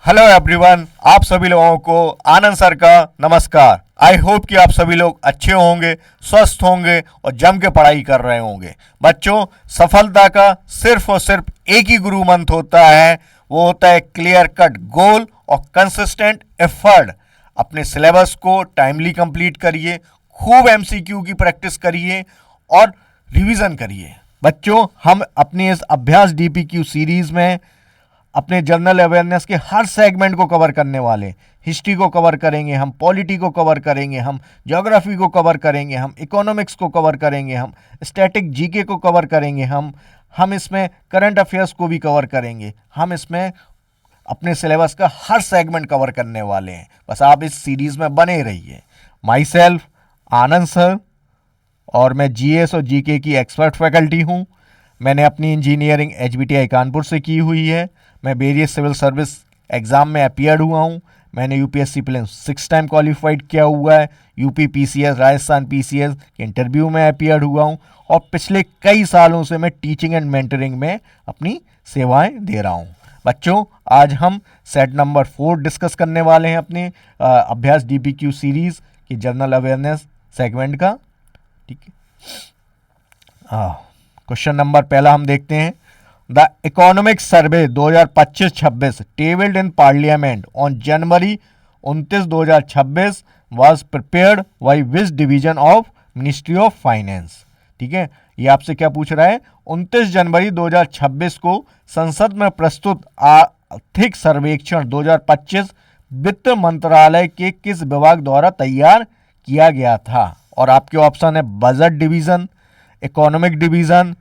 Hello everyone, आप सभी लोगों को आनंद सर का नमस्कार। आई होप कि आप सभी लोग अच्छे होंगे, स्वस्थ होंगे और जम के पढ़ाई कर रहे होंगे। बच्चों, सफलता का सिर्फ और सिर्फ एक ही गुरु मंत्र होता है, वो होता है क्लियर कट गोल और कंसिस्टेंट एफर्ट। अपने सिलेबस को टाइमली कंप्लीट करिए, खूब एमसीक्यू की प्रैक्टिस करिए और रिवीजन करिए। बच्चों, हम अपनी इस अभ्यास डीपीक्यू सीरीज में अपने जनरल अवेयरनेस के हर सेगमेंट को कवर करने वाले। हिस्ट्री को कवर करेंगे, हम पॉलिटी को कवर करेंगे, हम ज्योग्राफी को कवर करेंगे, हम इकोनॉमिक्स को कवर करेंगे, हम स्टैटिक जीके को कवर करेंगे, हम इसमें करंट अफेयर्स को भी कवर करेंगे। हम इसमें अपने सिलेबस का हर सेगमेंट कवर करने वाले हैं। बस आप इस सीरीज़ में बने रहिए। माई सेल्फ आनंद सर, और मैं जीएस और जीके की एक्सपर्ट फैकल्टी हूँ। मैंने अपनी इंजीनियरिंग एचबीटीआई कानपुर से की हुई है। मैं वेरियस सिविल सर्विस एग्ज़ाम में अपीयर्ड हुआ हूँ। मैंने यूपीएससी प्रीलिम्स 6 टाइम क्वालिफाइड किया हुआ है। यूपी पीसीएस, राजस्थान पीसीएस के इंटरव्यू में अपीयर्ड हुआ हूँ और पिछले कई सालों से मैं टीचिंग एंड मेंटरिंग में अपनी सेवाएं दे रहा हूँ। बच्चों, आज हम सेट नंबर 4 डिस्कस करने वाले हैं अपने अभ्यास डीपीक्यू सीरीज़ की जनरल अवेयरनेस सेगमेंट का। ठीक है, क्वेश्चन नंबर पहला हम देखते हैं। The economic survey 2025-26 tabled in parliament on January 29, 2026 was prepared by which division of ministry of finance. ठीक है, ये आपसे क्या पूछ रहा है। 29 जनवरी 2026 को संसद में प्रस्तुत आर्थिक सर्वेक्षण 2025 वित्त मंत्रालय के किस विभाग द्वारा तैयार किया गया था। और आपके ऑप्शन है बजट डिवीजन, इकोनॉमिक डिवीजन,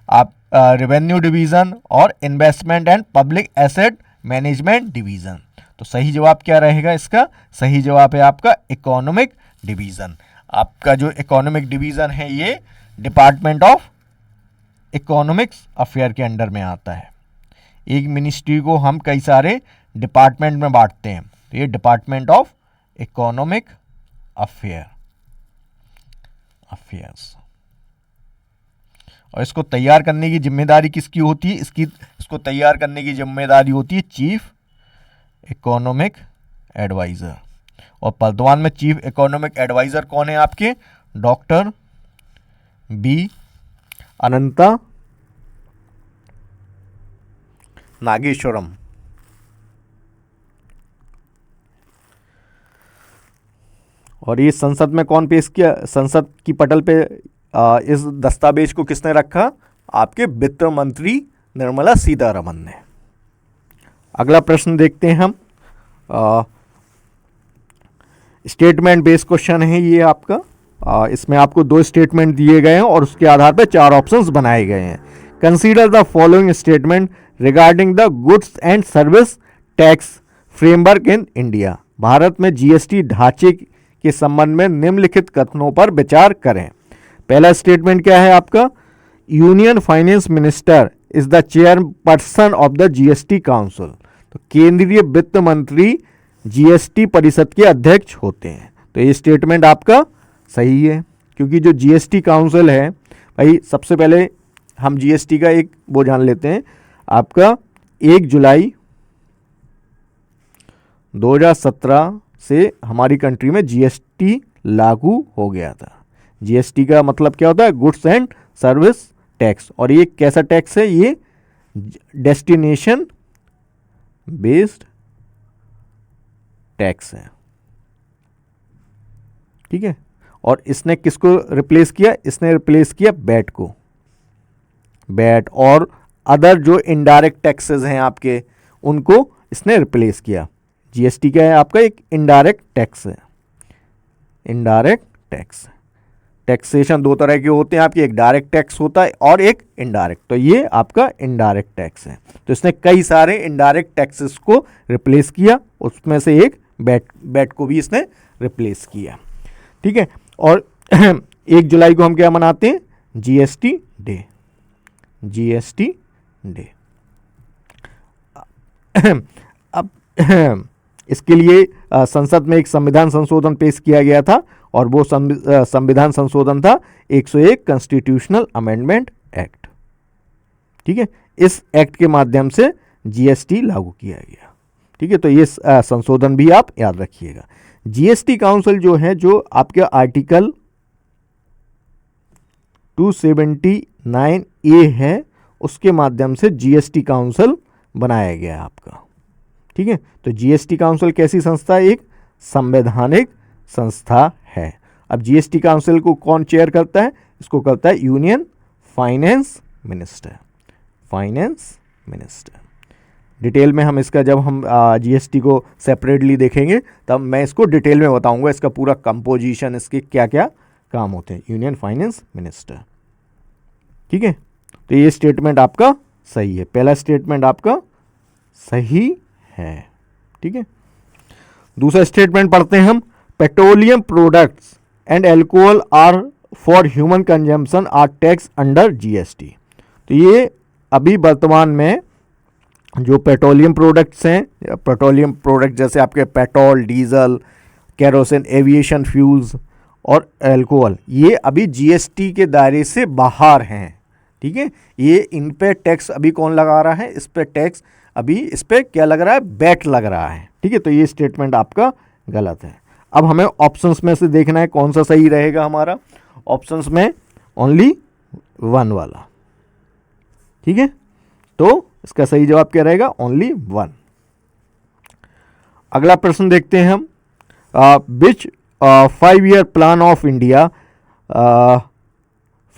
आप रेवेन्यू डिवीजन और investment and public asset management division. तो सही जवाब क्या रहेगा इसका? सही जवाब है आपका इकोनॉमिक डिवीजन। आपका जो इकोनॉमिक डिवीजन है ये डिपार्टमेंट ऑफ इकोनॉमिक्स अफेयर के अंडर में आता है। एक मिनिस्ट्री को हम कई सारे डिपार्टमेंट में बांटते हैं, तो ये डिपार्टमेंट ऑफ इकोनॉमिक अफेयर्स। और इसको तैयार करने की जिम्मेदारी किसकी होती है? इसको तैयार करने की जिम्मेदारी होती है चीफ इकोनॉमिक एडवाइज़र। और वर्तमान में चीफ इकोनॉमिक एडवाइज़र कौन है आपके? डॉक्टर बी अनंता नागेश्वरम। और ये संसद में कौन पेश किया? संसद की पटल पे इस दस्तावेज को किसने रखा? आपके वित्त मंत्री निर्मला सीतारमन ने। अगला प्रश्न देखते हैं हम। स्टेटमेंट बेस्ड क्वेश्चन है ये आपका। इसमें आपको 2 स्टेटमेंट दिए गए हैं और उसके आधार पर 4 ऑप्शंस बनाए गए हैं। Consider the following statement regarding the goods and service tax framework in India. Bharat में जीएसटी ढांचे के संबंध में निम्नलिखित कथनों पर विचार करें। पहला स्टेटमेंट क्या है आपका? Union finance minister is the chairperson of the GST council. तो केंद्रीय वित्त मंत्री जीएसटी परिषद के अध्यक्ष होते हैं। तो ये स्टेटमेंट आपका सही है, क्योंकि जो जीएसटी काउंसिल है भाई, सबसे पहले हम जीएसटी का एक वो जान लेते हैं। आपका 1 जुलाई 2017 से हमारी कंट्री में जीएसटी लागू हो गया था। जीएसटी का मतलब क्या होता है? Goods and service tax. और ये कैसा टैक्स है? ये डेस्टिनेशन बेस्ड टैक्स है। ठीक है, और इसने किसको रिप्लेस किया? इसने रिप्लेस किया वैट को। वैट और अदर जो इनडायरेक्ट टैक्सेस हैं आपके, उनको इसने रिप्लेस किया। जीएसटी क्या है? आपका एक इनडायरेक्ट टैक्स है। Indirect tax. टैक्सेशन 2 तरह के होते हैं आपके, एक डायरेक्ट टैक्स होता है और एक इनडायरेक्ट। तो ये आपका इनडायरेक्ट टैक्स है। तो इसने कई सारे इनडायरेक्ट टैक्सेस को रिप्लेस किया, उसमें से एक वैट को भी इसने रिप्लेस किया। ठीक है, और 1 जुलाई को हम क्या मनाते हैं? GST day. GST day. अब इसके लिए संसद में एक संविधान संशोधन पेश किया गया था, और वो संविधान संशोधन था 101 कॉन्स्टिट्यूशनल अमेंडमेंट एक्ट। ठीक है, इस एक्ट के माध्यम से जीएसटी लागू किया गया। ठीक है, तो ये संशोधन भी आप याद रखिएगा। जीएसटी काउंसिल जो है, जो आपके आर्टिकल 279A है, उसके माध्यम से जीएसटी काउंसिल बनाया गया है आपका। ठीक है, तो जीएसटी काउंसिल कैसी संस्था है? एक संवैधानिक संस्था है। अब जीएसटी काउंसिल को कौन चेयर करता है? इसको करता है union finance minister. Finance minister. Detail में हम इसका जब हम जीएसटी को सेपरेटली देखेंगे तब मैं इसको डिटेल में बताऊंगा, इसका पूरा कंपोजिशन, इसके क्या क्या काम होते हैं। Union finance minister. ठीक है, तो ये स्टेटमेंट आपका सही है, पहला स्टेटमेंट आपका सही है। ठीक है, दूसरा स्टेटमेंट पढ़ते हैं हम। Petroleum products and alcohol are for human consumption are tax under GST. तो ये अभी वर्तमान में जो पेट्रोलियम प्रोडक्ट्स हैं, पेट्रोलियम प्रोडक्ट जैसे आपके petrol, diesel, kerosene, aviation fuels और अल्कोहल, ये अभी जीएसटी के दायरे से बाहर हैं। ठीक है, ये इन पे टैक्स अभी कौन लगा रहा है? इस पे टैक्स अभी इस पे क्या लग रहा है? बैट लग रहा है। ठीक है, तो ये स्टेटमेंट आपका गलत है। अब हमें ऑप्शंस में से देखना है कौन सा सही रहेगा हमारा। ऑप्शंस में ओनली 1 वाला। ठीक है, तो इसका सही जवाब क्या रहेगा? ओनली 1। अगला प्रश्न देखते हैं हम। Which 5-year plan of India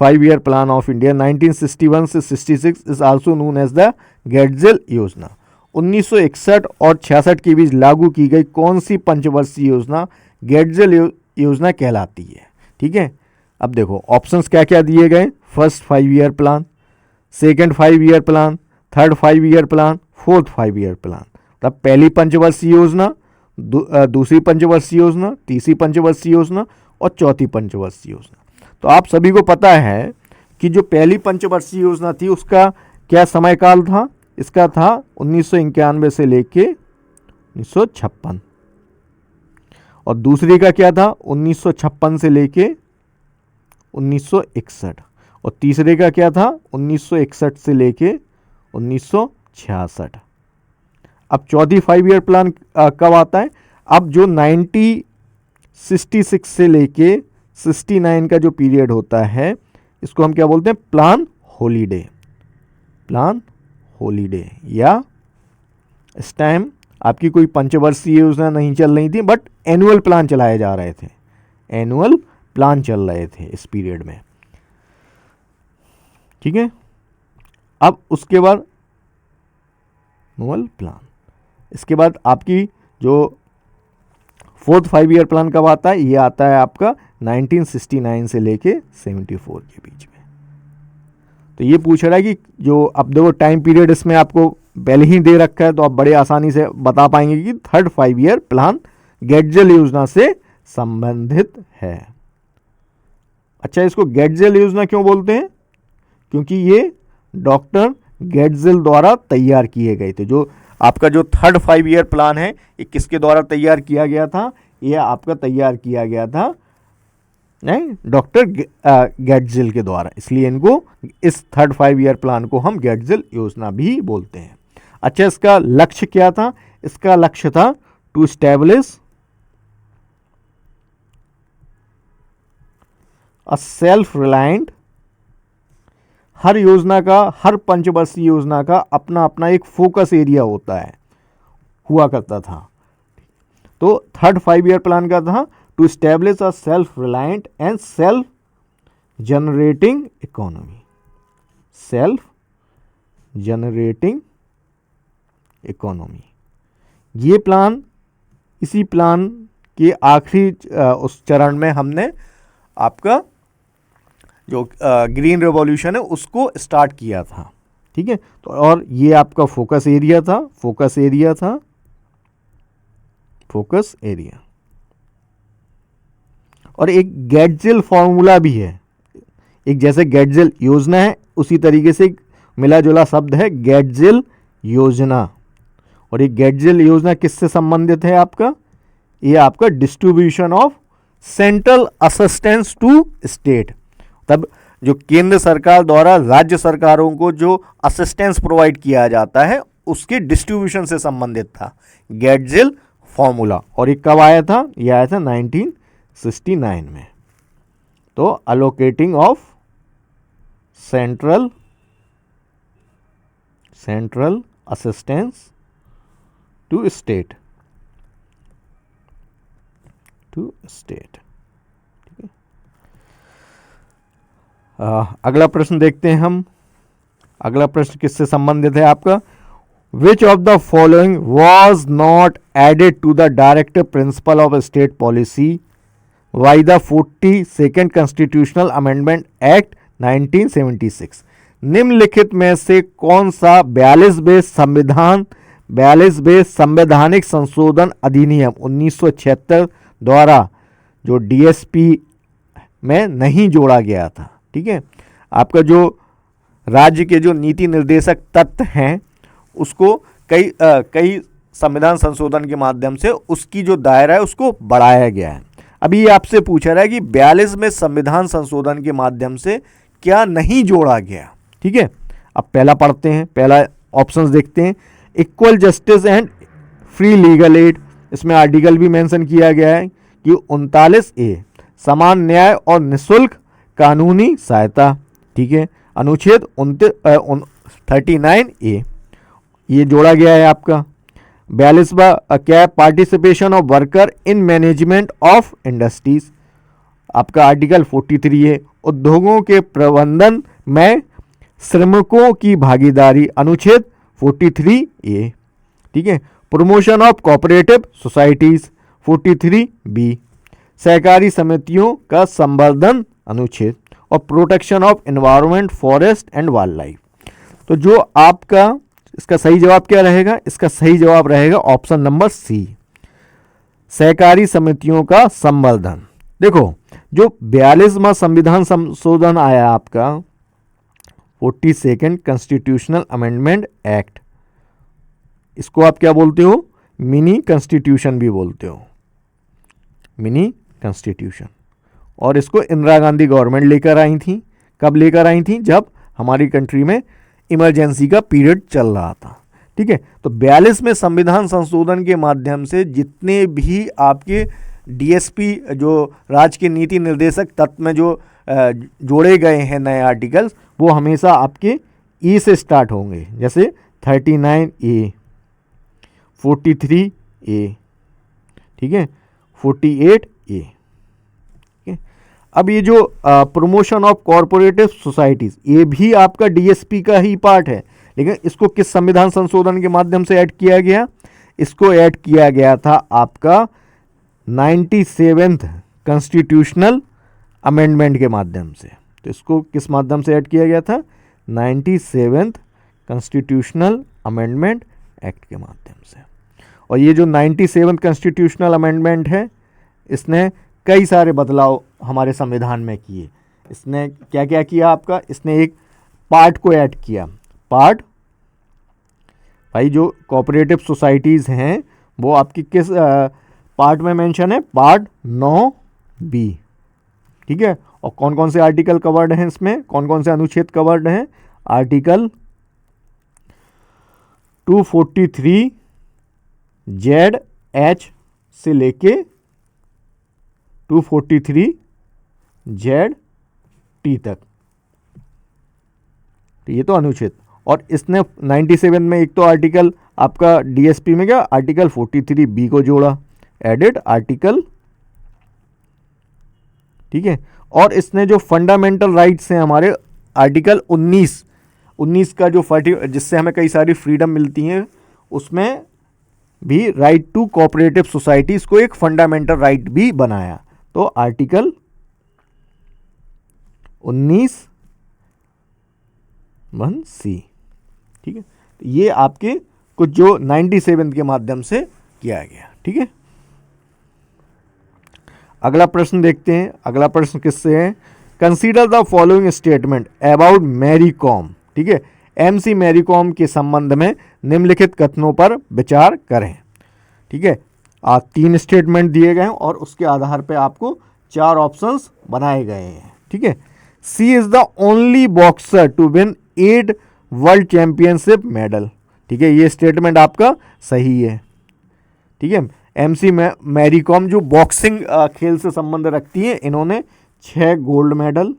5-year plan of India 1961 से 66 is also known as the Gadgil Yojana. 1961 और 66 के बीच लागू की गई कौन सी पंचवर्षीय योजना गेटजेल योजना कहलाती है? ठीक है, अब देखो ऑप्शंस क्या क्या दिए गए। First 5-year plan, second 5-year plan, third 5-year plan, fourth 5-year plan. तब पहली पंचवर्षीय योजना, दूसरी पंचवर्षीय योजना, तीसरी पंचवर्षीय योजना और चौथी पंचवर्षीय योजना। तो आप सभी को पता है कि जो पहली पंचवर्षीय योजना थी उसका क्या समय काल था? इसका था 1991 से लेके 1956। और दूसरी का क्या था? 1956 से लेके 1961। और तीसरे का क्या था? 1961 से लेके 1966। अब चौथी 5-year प्लान कब आता है? अब जो 1966 से लेके 69 का जो पीरियड होता है, इसको हम क्या बोलते हैं? Plan holiday. प्लान हॉलीडे, या इस टाइम आपकी कोई पंचवर्षीय योजना नहीं चल रही थी, बट एनुअल प्लान चलाए जा रहे थे। एनुअल प्लान चल रहे थे इस पीरियड में। ठीक है, अब उसके बाद एनुअल प्लान, इसके बाद आपकी जो फोर्थ 5-year प्लान कब आता है? ये आता है आपका 1969 से लेके 74 के बीच में। तो ये पूछ रहा है कि जो अब देखो टाइम पीरियड इसमें आपको पहले ही दे रखा है, तो आप बड़े आसानी से बता पाएंगे कि थर्ड 5-year प्लान गेटजेल योजना से संबंधित है। अच्छा, इसको गेटजेल योजना क्यों बोलते हैं? क्योंकि ये डॉक्टर गेटजेल द्वारा तैयार किए गए थे। जो आपका जो थर्ड 5-year प्लान है, ये किसके द्वारा तैयार किया गया था? ये आपका तैयार किया गया था डॉक्टर गेटजेल के द्वारा, इसलिए इनको इस थर्ड 5-year प्लान को हम गेटजेल योजना भी बोलते हैं। अच्छा, इसका लक्ष्य क्या था? इसका लक्ष्य था to establish a self reliant. हर योजना का, हर पंचवर्षीय योजना का अपना अपना एक फोकस एरिया होता है, हुआ करता था। तो थर्ड 5-year प्लान का था to establish a self reliant and self generating economy. Self generating economy, ये प्लान, इसी प्लान के आखिरी उस चरण में हमने आपका जो ग्रीन रेवोल्यूशन है उसको स्टार्ट किया था। ठीक है, तो और ये आपका फोकस एरिया था। फोकस एरिया था, फोकस एरिया। और एक गेटजेल फॉर्मूला भी है। एक जैसे गेटजेल योजना है, उसी तरीके से एक मिला जुला शब्द है गेटजेल योजना। और ये गेटजेल योजना किससे संबंधित है आपका? ये आपका distribution of central assistance to state. तब जो केंद्र सरकार द्वारा राज्य सरकारों को जो असिस्टेंस प्रोवाइड किया जाता है, उसके डिस्ट्रीब्यूशन से संबंधित था, गेटजिल फॉर्मूला। और ये कब आया था? ये आया था 1969 में। तो allocating of central assistance to state, ठीक है। अगला प्रश्न देखते हैं हम। अगला प्रश्न किससे संबंधित है आपका? Which of the following was not added to the directive principle of state policy by the 42nd constitutional amendment act 1976? निम्नलिखित में से कौन सा 42 संवैधानिक संशोधन अधिनियम 1976 द्वारा जो डीएसपी में नहीं जोड़ा गया था? ठीक है, आपका जो राज्य के जो नीति निर्देशक तत्व हैं उसको कई संविधान संशोधन के माध्यम से उसकी जो दायरा है उसको बढ़ाया गया है। अभी ये आपसे पूछा रहा है कि 42 में संविधान संशोधन के माध्यम से क्या नहीं जोड़ा गया। ठीक है, अब पहला पढ़ते हैं, पहला ऑप्शंस देखते हैं। Equal justice and free legal aid, इसमें आर्टिकल भी मेंशन किया गया है कि 39A समान न्याय और निःशुल्क कानूनी सहायता। ठीक है, अनुच्छेद 39A ये जोड़ा गया है आपका। 42वां क्या है? Participation of worker in management of industries, आपका आर्टिकल 43 है। उद्योगों के प्रबंधन में श्रमिकों की भागीदारी, अनुच्छेद 43A। ठीक है, promotion of cooperative societies 43B, सहकारी समितियों का संवर्धन अनुच्छेद, और protection of environment forest and wild life. तो जो आपका इसका सही जवाब क्या रहेगा? इसका सही जवाब रहेगा ऑप्शन नंबर सी, सहकारी समितियों का संवर्धन। देखो, जो 42वां संविधान संशोधन आया आपका 42nd कॉन्स्टिट्यूशनल अमेंडमेंट एक्ट, इसको आप क्या बोलते हो? मिनी कॉन्स्टिट्यूशन भी बोलते हो, मिनी कॉन्स्टिट्यूशन। और इसको इंदिरा गांधी गवर्नमेंट लेकर आई थी। कब लेकर आई थी? जब हमारी कंट्री में इमरजेंसी का पीरियड चल रहा था। ठीक है, तो 42 में संविधान संशोधन के माध्यम से जितने भी आपके डीएसपी जो राज्य के नीति निर्देशक तत्व में जो जोड़े गए हैं नए आर्टिकल्स, वो हमेशा आपके ई से स्टार्ट होंगे, जैसे 39A, 43A, ठीक है, 48A। अब ये जो प्रमोशन ऑफ कॉरपोरेटिव सोसाइटीज, ये भी आपका डीएसपी का ही पार्ट है, लेकिन इसको किस संविधान संशोधन के माध्यम से ऐड किया गया? इसको ऐड किया गया था आपका 97th कॉन्स्टिट्यूशनल अमेंडमेंट के माध्यम से। तो इसको किस माध्यम से ऐड किया गया था? 97th कॉन्स्टिट्यूशनल अमेंडमेंट एक्ट के माध्यम से। और ये जो 97th कॉन्स्टिट्यूशनल अमेंडमेंट है, इसने कई सारे बदलाव हमारे संविधान में किए। इसने क्या क्या किया आपका? इसने एक पार्ट को ऐड किया। पार्ट भाई, जो कोऑपरेटिव सोसाइटीज़ हैं वो आपकी किस पार्ट में मेंशन है? Part 9B। ठीक है, और कौन कौन से आर्टिकल कवर्ड हैं इसमें? कौन कौन से अनुच्छेद कवर्ड हैं? आर्टिकल 243 ZH से लेके 243 ZT तक। तो ये तो अनुच्छेद। और इसने 97 में एक तो आर्टिकल आपका डीएसपी में क्या? आर्टिकल 43B को जोड़ा, एडेड आर्टिकल। ठीक है, और इसने जो फंडामेंटल राइट्स हैं हमारे, आर्टिकल 19 का जो जिससे हमें कई सारी फ्रीडम मिलती हैं, उसमें भी राइट टू कोऑपरेटिव सोसाइटीज को एक फंडामेंटल राइट भी बनाया। तो आर्टिकल 19(1)(c). ठीक है, ये आपके कुछ जो 97 के माध्यम से किया गया। ठीक है, अगला प्रश्न देखते हैं। अगला प्रश्न किससे है? Consider the following statement about Mary Kom. ठीक है, MC मैरी कॉम के संबंध में निम्नलिखित कथनों पर विचार करें। ठीक है, 3 स्टेटमेंट दिए गए हैं और उसके आधार पर आपको 4 ऑप्शंस बनाए गए हैं। ठीक है, she is the only boxer to win 8 world championship medal. ठीक है, ये स्टेटमेंट आपका सही है। ठीक है, एमसी मैरी कॉम जो बॉक्सिंग खेल से संबंध रखती है, इन्होंने 6 गोल्ड मेडल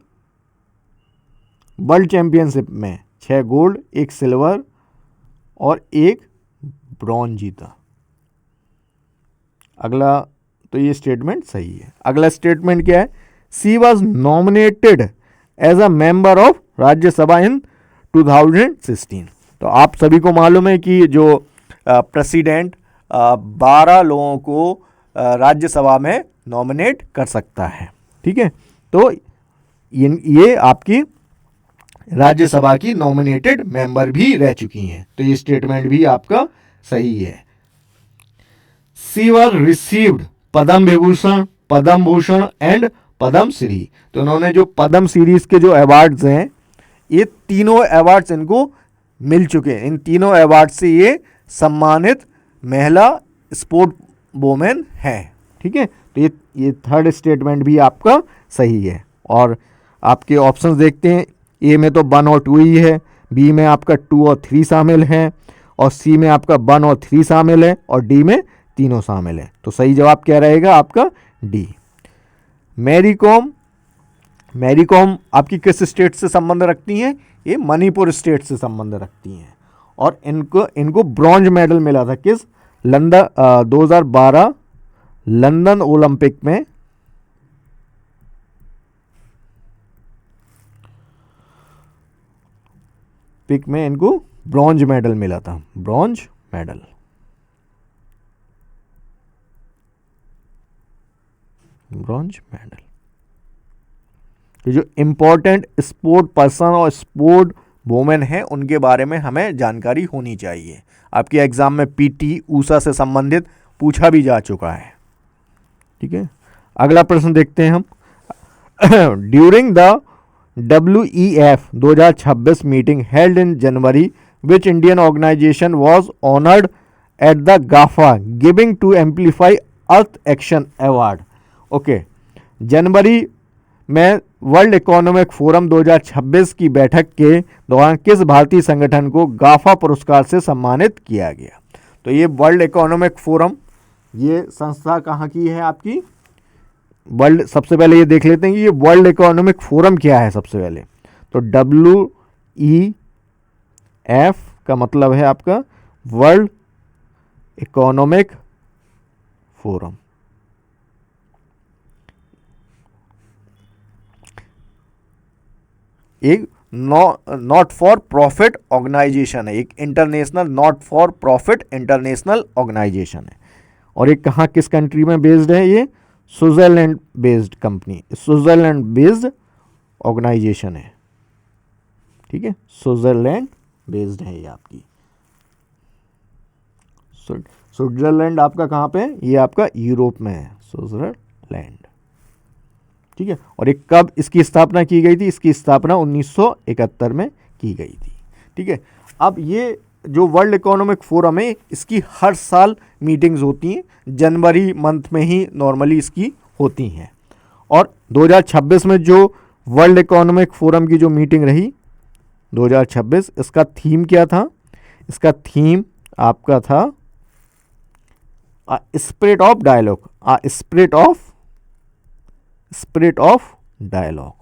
वर्ल्ड चैंपियनशिप में, 6 गोल्ड, 1 सिल्वर और 1 ब्रॉन्ज जीता। अगला, तो ये स्टेटमेंट सही है। अगला स्टेटमेंट क्या है? She was nominated as a member of Rajya Sabha in 2016। तो आप सभी को मालूम है कि जो प्रेसिडेंट 12 लोगों को राज्यसभा में नॉमिनेट कर सकता है। ठीक है, तो ये आपकी राज्यसभा की नॉमिनेटेड मेंबर भी रह चुकी हैं। तो ये स्टेटमेंट भी आपका सही है। She was received Padma Vibhushan, Padma Bhushan and Padma Shri. तो उन्होंने जो पद्म सीरीज के जो अवार्ड्स हैं, ये तीनों अवार्ड्स इनको मिल चुके हैं। इन तीनों अवार्ड से ये सम्मानित महिला स्पोर्ट वोमेन है। ठीक है, तो ये थर्ड स्टेटमेंट भी आपका सही है। और आपके ऑप्शंस देखते हैं, ए में तो 1 और 2 ही है, बी में आपका 2 और 3 शामिल है, और सी में आपका 1 और 3 शामिल है, और डी में तीनों शामिल है। तो सही जवाब क्या रहेगा आपका? डी। मैरी कॉम आपकी किस स्टेट से संबंध रखती हैं? ये मणिपुर स्टेट से संबंध रखती हैं, और इनको ब्रॉन्ज मेडल मिला था किस? 2012 लंदन ओलंपिक में। इनको ब्रॉन्ज मेडल मिला था, ब्रॉन्ज मेडल। तो जो इंपॉर्टेंट स्पोर्ट पर्सन और स्पोर्ट वोमेन है, उनके बारे में हमें जानकारी होनी चाहिए। आपके एग्जाम में पीटी ऊषा से संबंधित पूछा भी जा चुका है। ठीक है, अगला प्रश्न देखते हैं हम। During the WEF 2026 meeting held in January, which Indian organisation was honoured at the Gaffa giving to amplify earth action award. Okay, जनवरी में वर्ल्ड इकोनॉमिक फोरम 2026 की बैठक के दौरान किस भारतीय संगठन को गाफा पुरस्कार से सम्मानित किया गया? तो ये वर्ल्ड इकोनॉमिक फोरम, ये संस्था कहाँ की है आपकी? वर्ल्ड। सबसे पहले ये देख लेते हैं कि ये वर्ल्ड इकोनॉमिक फोरम क्या है। सबसे पहले तो WEF का मतलब है आपका वर्ल्ड इकोनॉमिक फोरम। एक नॉट फॉर प्रॉफिट ऑर्गेनाइजेशन है, एक international not for profit international organisation है। और एक कहाँ, किस कंट्री में बेस्ड है? ये Switzerland based company, Switzerland based organisation है। ठीक है, स्विट्जरलैंड बेस्ड है ये आपकी। स्विट्जरलैंड आपका कहाँ पे? ये आपका यूरोप में है, स्विट्जरलैंड। ठीक है, और एक कब इसकी स्थापना की गई थी? इसकी स्थापना 1971 में की गई थी। ठीक है, अब ये जो वर्ल्ड इकोनॉमिक फोरम है, इसकी हर साल मीटिंग्स होती हैं, जनवरी मंथ में ही नॉर्मली इसकी होती हैं। और 2026 में जो वर्ल्ड इकोनॉमिक फोरम की जो मीटिंग रही 2026, इसका थीम क्या था? इसका थीम आपका था spirit of dialogue, spirit of dialogue.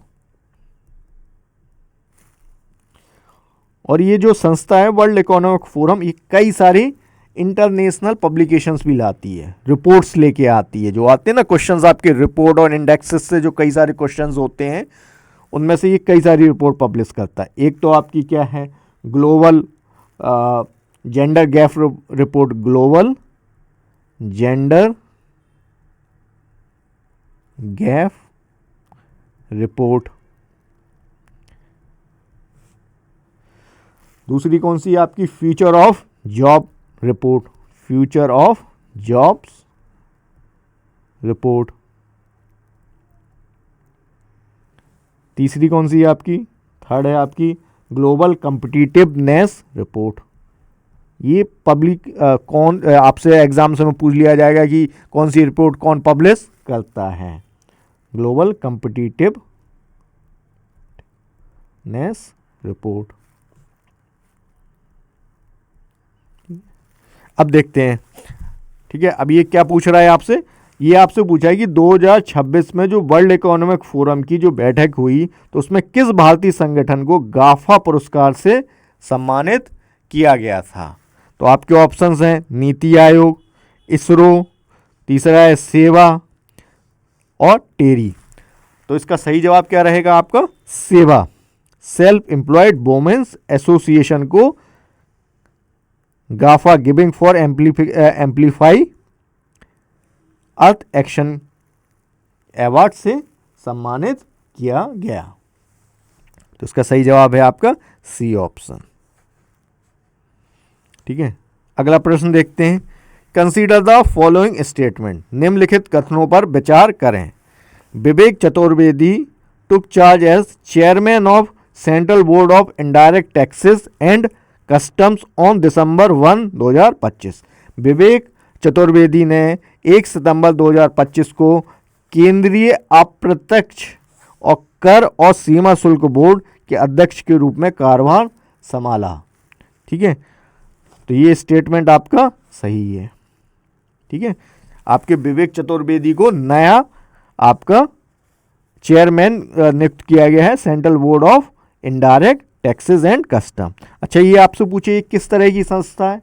और ये जो संस्था है वर्ल्ड इकोनॉमिक फोरम, ये कई सारी इंटरनेशनल पब्लिकेशंस भी लाती है, रिपोर्ट्स लेके आती है। जो आते हैं ना क्वेश्चंस आपके रिपोर्ट और इंडेक्सेस से, जो कई सारे क्वेश्चंस होते हैं, उनमें से ये कई सारी रिपोर्ट पब्लिश करता है। एक तो आपकी क्या है? Global gender gap report, global gender gap report. दूसरी कौन सी है आपकी? Future of job report, future of jobs report. तीसरी कौन सी है आपकी? थर्ड है आपकी ग्लोबल कॉम्पिटिटिवनेस रिपोर्ट। ये पब्लिक कौन, आपसे एग्जाम में पूछ लिया जाएगा कि कौन सी रिपोर्ट कौन पब्लिश करता है? Global competitiveness report. अब देखते हैं, ठीक है। अब ये क्या पूछ रहा है आपसे, ये आपसे पूछा है कि 2026 में जो वर्ल्ड इकोनॉमिक फोरम की जो बैठक हुई तो उसमें किस भारतीय संगठन को गाफा पुरस्कार से सम्मानित किया गया था। तो आपके ऑप्शंस हैं नीति आयोग, इसरो, तीसरा है सेवा और टेरी। तो इसका सही जवाब क्या रहेगा आपका, सेवा, सेल्फ एम्प्लॉयड वुमेन्स एसोसिएशन को Gaffa giving for amplify earth action award से सम्मानित किया गया। तो इसका सही जवाब है आपका सी ऑप्शन, ठीक है। अगला प्रश्न देखते हैं, कंसीडर द फॉलोइंग स्टेटमेंट, निम्नलिखित कथनों पर विचार करें। Vivek Chaturvedi took charge as chairman of central board of indirect taxes and customs on December 1, 2025। Vivek Chaturvedi ने 1 सितंबर 2025 को केंद्रीय अप्रत्यक्ष और कर और सीमा शुल्क बोर्ड के अध्यक्ष के रूप में कार्यभार संभाला, ठीक है। तो ये स्टेटमेंट आपका सही है, ठीक है। आपके विवेक चतुर्वेदी को नया आपका चेयरमैन नियुक्त किया गया है central board of indirect taxes and custom. अच्छा, ये आपसे पूछे किस तरह की संस्था है,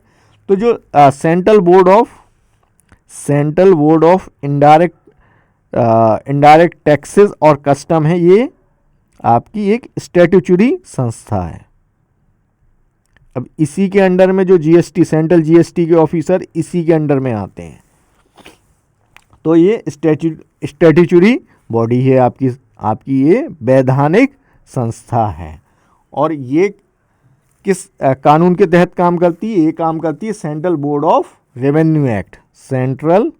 तो जो central board of indirect taxes और कस्टम है, ये आपकी एक स्टैट्यूटरी संस्था है। अब इसी के अंडर में जो जीएसटी, सेंट्रल जीएसटी के ऑफिसर इसी के अंडर में आते हैं। तो ये स्टैट्यूटरी बॉडी है आपकी ये वैधानिक संस्था है। और ये किस कानून के तहत काम करती है, ये काम करती है central board of revenue act, central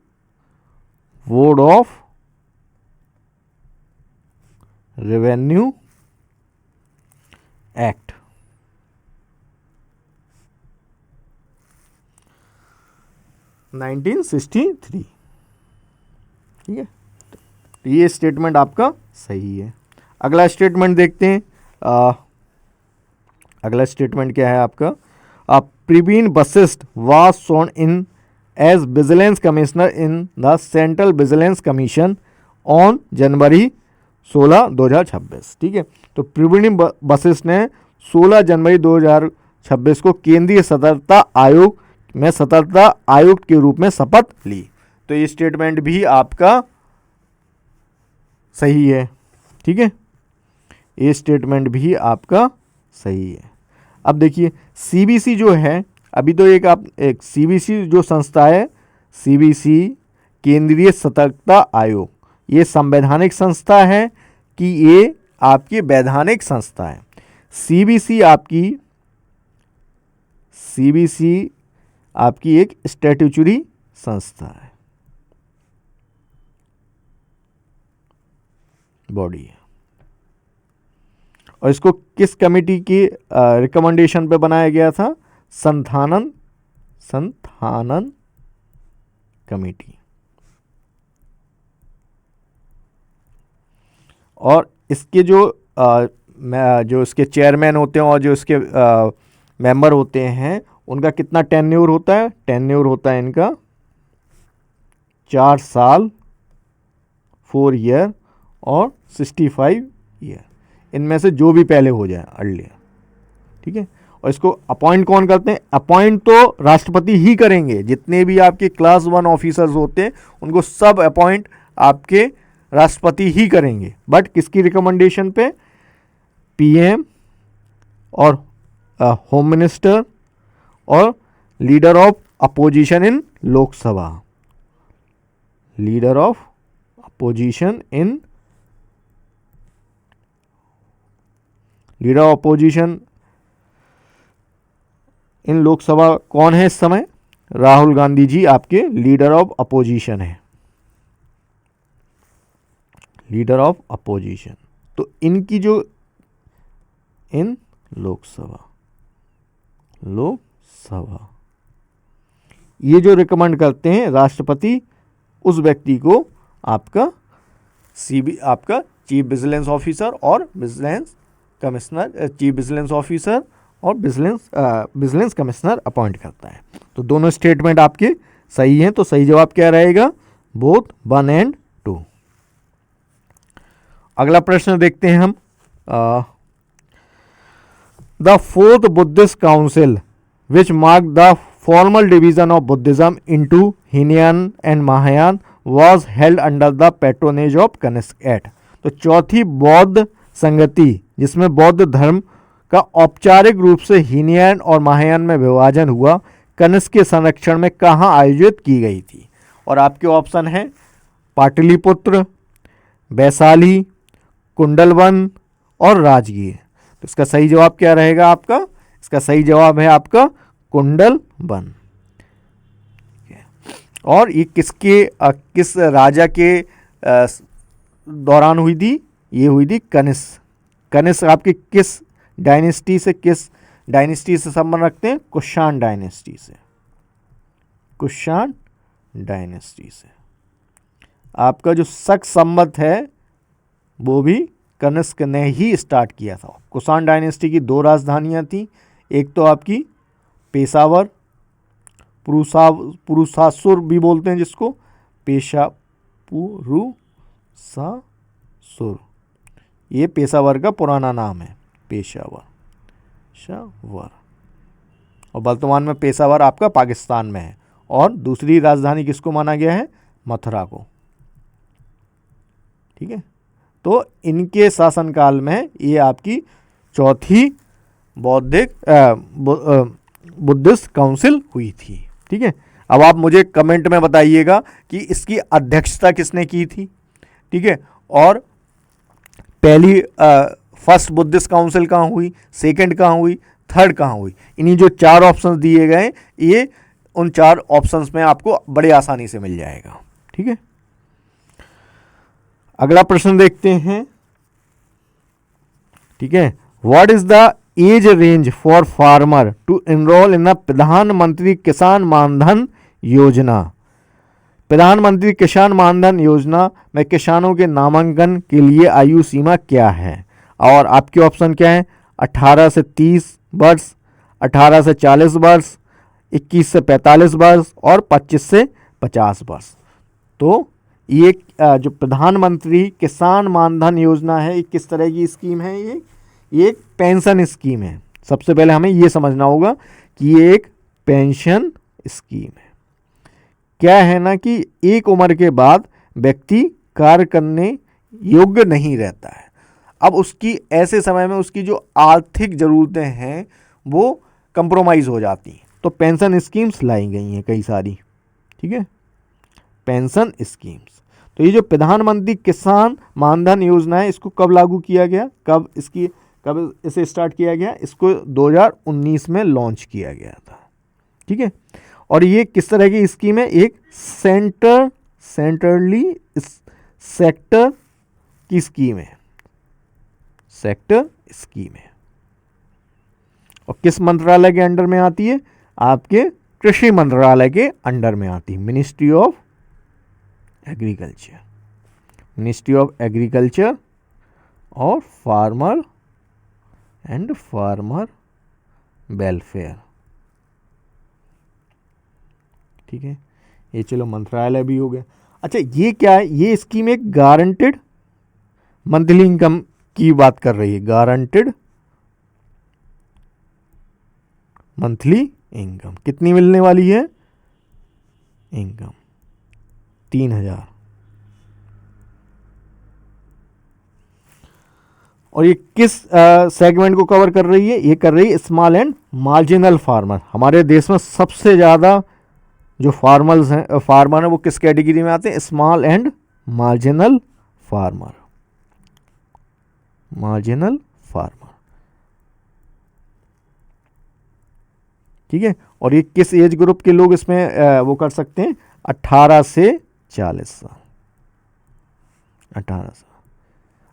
board of revenue act. Nineteen 63, ठीक है। तो ये स्टेटमेंट आपका सही है। अगला स्टेटमेंट देखते हैं। अगला स्टेटमेंट क्या है आपका, Praveen Vashisht was sworn in as vigilance commissioner in the central vigilance commission on January 16, 2026, ठीक है। तो प्रवीण वशिष्ठ ने 16 जनवरी 2026 को केंद्रीय सतर्कता आयोग में सतर्कता आयुक्त के रूप में शपथ ली। तो ये स्टेटमेंट भी आपका सही है, ठीक है। ये स्टेटमेंट भी आपका सही है। अब देखिए सीबीसी जो है, अभी तो एक सीबीसी जो संस्था है, सीबीसी केंद्रीय सतर्कता आयोग, ये संवैधानिक संस्था है कि ये आपकी वैधानिक संस्था है। सीबीसी आपकी एक स्टैट्यूटरी संस्था है, बॉडी है। और इसको किस कमेटी की रिकमेंडेशन पे बनाया गया था, संथानन कमेटी। और इसके जो इसके चेयरमैन होते हैं और जो इसके मेंबर होते हैं, उनका कितना टेन्योर होता है, टेन्योर होता है इनका 4 साल, 4 ईयर और 65 ईयर, इनमें से जो भी पहले हो जाए अर्लियर, ठीक है। और इसको अपॉइंट कौन करते हैं, अपॉइंट तो राष्ट्रपति ही करेंगे। जितने भी आपके क्लास 1 ऑफिसर्स होते हैं उनको सब अपॉइंट आपके राष्ट्रपति ही करेंगे, बट किसकी रिकमेंडेशन पे, पीएम और होम मिनिस्टर और leader of opposition in Lok Sabha, leader of opposition in Lok Sabha कौन है इस समय, राहुल गांधी जी आपके लीडर ऑफ अपोजिशन है, लीडर ऑफ अपोजिशन। तो इनकी जो इन लोकसभा ये जो रिकमेंड करते हैं राष्ट्रपति, उस व्यक्ति को आपका चीफ विजिलेंस ऑफिसर और vigilance commissioner, chief vigilance officer और विजिलेंस कमिश्नर अपॉइंट करता है। तो दोनों स्टेटमेंट आपके सही हैं, तो सही जवाब क्या रहेगा? Both 1 and 2। अगला प्रश्न देखते हैं हम। The fourth Buddhist council which mark the formal division of Buddhism into Hinayana and Mahayana was held under the patronage of Kanishka at. तो चौथी बौद्ध संगति जिसमें बौद्ध धर्म का औपचारिक रूप से हीनयान और महायान में विभाजन हुआ, कनिष्क के संरक्षण में कहाँ आयोजित की गई थी? और आपके ऑप्शन हैं पाटलिपुत्र, वैशाली, कुंडलवन और राजगीर। तो इसका सही जवाब क्या रहेगा आपका? इसका सही जवाब है आपका कुंडलवन। और ये किस राजा के दौरान हुई थी? ये हुई थी कनिष्क। कनिष्क आपकी किस डायनेस्टी से संबंध रखते हैं? कुषाण डायनेस्टी से। कुषाण डायनेस्टी से आपका जो शक संवत है वो भी कनिष्क ने ही स्टार्ट किया था। कुषाण डायनेस्टी की 2 राजधानियां थी, एक तो आपकी पेशावर, पुरुषासुर भी बोलते हैं जिसको, पुरुषासुर, ये पेशावर का पुराना नाम है, पेशावर। और वर्तमान में पेशावर आपका पाकिस्तान में है। और दूसरी राजधानी किसको माना गया है? मथुरा को। ठीक है, तो इनके शासनकाल में ये आपकी चौथी बुद्धिस्ट काउंसिल हुई थी। ठीक है, अब आप मुझे कमेंट में बताइएगा कि इसकी अध्यक्षता किसने की थी। ठीक है, और पहली फर्स्ट बुद्धिस्ट काउंसिल कहाँ हुई, सेकंड कहाँ हुई, थर्ड कहाँ हुई? इन्हीं जो 4 ऑप्शंस दिए गए, ये उन 4 ऑप्शंस में आपको बड़े आसानी से मिल जाएगा। ठीक है, अगला प्रश्न देखते हैं। ठीक है, what is the age range for farmer to enrol in the Pradhan Mantri Kisan मानधन योजना? प्रधानमंत्री किसान मानधन योजना में किसानों के नामांकन के लिए आयु सीमा क्या है? और आपके ऑप्शन क्या है? 18 से 30 वर्ष, 18 से 40 वर्ष, 21 से 45 वर्ष और 25 से 50 वर्ष। तो ये जो प्रधानमंत्री किसान मानधन योजना है, ये किस तरह की स्कीम है? ये एक पेंशन स्कीम है। सबसे पहले हमें ये समझना होगा कि ये एक पेंशन स्कीम है। क्या है ना कि एक उम्र के बाद व्यक्ति कार्य करने योग्य नहीं रहता है। अब उसकी ऐसे समय में उसकी जो आर्थिक ज़रूरतें हैं वो कंप्रोमाइज़ हो जाती हैं, तो पेंशन स्कीम्स लाई गई हैं कई सारी। ठीक है, पेंशन स्कीम्स। तो ये जो प्रधानमंत्री किसान मानधन योजना है, इसको कब लागू किया गया, कब इसे स्टार्ट किया गया? इसको 2019 में लॉन्च किया गया था। ठीक है, और ये किस तरह की स्कीम है? एक सेंट्रली सेक्टर की स्कीम है, सेक्टर स्कीम है। और किस मंत्रालय के अंडर में आती है? आपके कृषि मंत्रालय के अंडर में आती है, ministry of agriculture. Ministry of agriculture और फार्मर वेलफेयर। ठीक है, ये चलो मंत्रालय भी हो गया। अच्छा, ये क्या है? ये स्कीम एक गारंटेड मंथली इनकम की बात कर रही है। गारंटेड मंथली इनकम कितनी मिलने वाली है? इनकम 3000। और ये किस सेगमेंट को कवर कर रही है? ये कर रही है स्मॉल एंड मार्जिनल फार्मर। हमारे देश में सबसे ज़्यादा जो फार्मर है वो किस कैटेगरी में आते हैं? Small and marginal farmer. Marginal farmer. ठीक है, और ये किस एज ग्रुप के लोग इसमें वो कर सकते हैं? 18 से 40 साल। 18 साल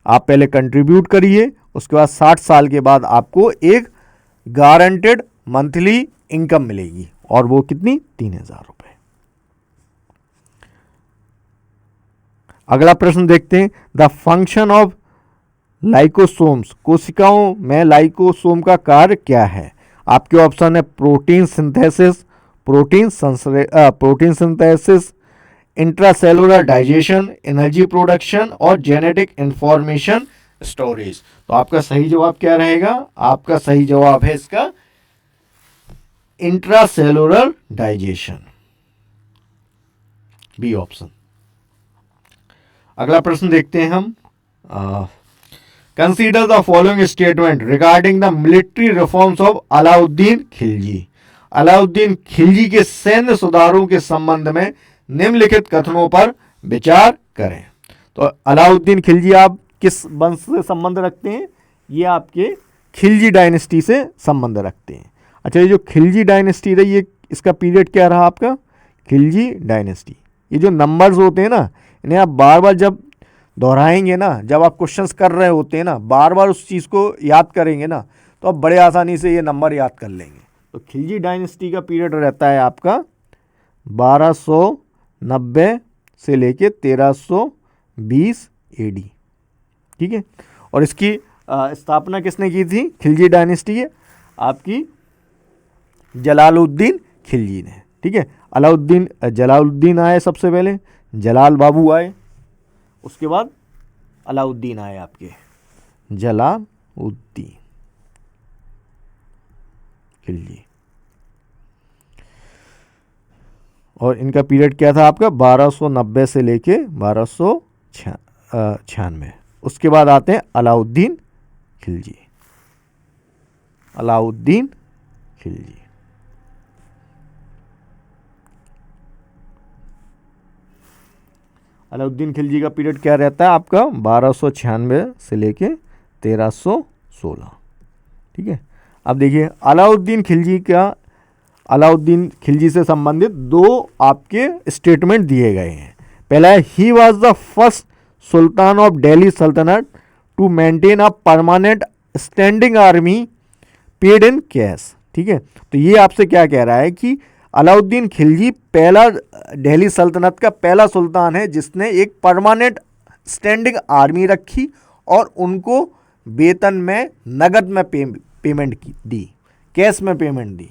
आप पहले कंट्रीब्यूट करिए, उसके बाद 60 साल के बाद आपको एक गारंटेड मंथली इनकम मिलेगी, और वो कितनी? 3000 रुपए। अगला प्रश्न देखते हैं। द फंक्शन ऑफ लाइकोसोम्स, कोशिकाओं में लाइकोसोम का कार्य क्या है? आपके ऑप्शन है protein synthesis, intracellular digestion, energy production और जेनेटिक इंफॉर्मेशन स्टोरेज। तो आपका सही जवाब क्या रहेगा? आपका सही जवाब है इसका इंट्रासेलुलर डाइजेशन, बी ऑप्शन। अगला प्रश्न देखते हैं हम। Consider the following statement regarding the military reforms of Alauddin Khilji. Alauddin Khilji के सैन्य सुधारों के संबंध में निम्नलिखित कथनों पर विचार करें। तो अलाउद्दीन खिलजी आप किस वंश से संबंध रखते हैं? ये आपके खिलजी डायनेस्टी से संबंध रखते हैं। अच्छा, ये जो खिलजी डायनेस्टी रही, ये इसका पीरियड क्या रहा आपका? खिलजी डायनेस्टी। ये जो नंबर्स होते हैं ना, इन्हें आप बार बार जब दोहराएंगे ना, जब आप क्वेश्चंस कर रहे होते हैं ना, बार बार उस चीज़ को याद करेंगे ना, तो आप बड़े आसानी से ये नंबर याद कर लेंगे। तो खिलजी डायनेस्टी का पीरियड रहता है आपका 1290 से लेके 1320 एडी। ठीक है। और इसकी स्थापना किसने की थी खिलजी डायनेस्टी की? आपकी जलालुद्दीन खिलजी ने। ठीक है। जलालुद्दीन आए सबसे पहले, जलाल बाबू आए, उसके बाद अलाउद्दीन आए आपके, जलालुद्दीन खिलजी। और इनका पीरियड क्या था आपका? 1290 से लेके 1296। उसके बाद आते हैं अलाउद्दीन खिलजी। अलाउद्दीन खिलजी अलाउद्दीन खिलजी का पीरियड क्या रहता है आपका? 1296 से लेके 1316। ठीक है। अब देखिए अलाउद्दीन खिलजी से संबंधित दो आपके स्टेटमेंट दिए गए हैं। पहला है he was the first sultan of Delhi Sultanat to maintain a permanent standing army paid in cash. ठीक है। तो ये आपसे क्या कह रहा है कि अलाउद्दीन खिलजी पहला दिल्ली सल्तनत का पहला सुल्तान है जिसने एक परमानेंट स्टैंडिंग आर्मी रखी और उनको वेतन में नगद में पेमेंट दी, कैश में पेमेंट दी।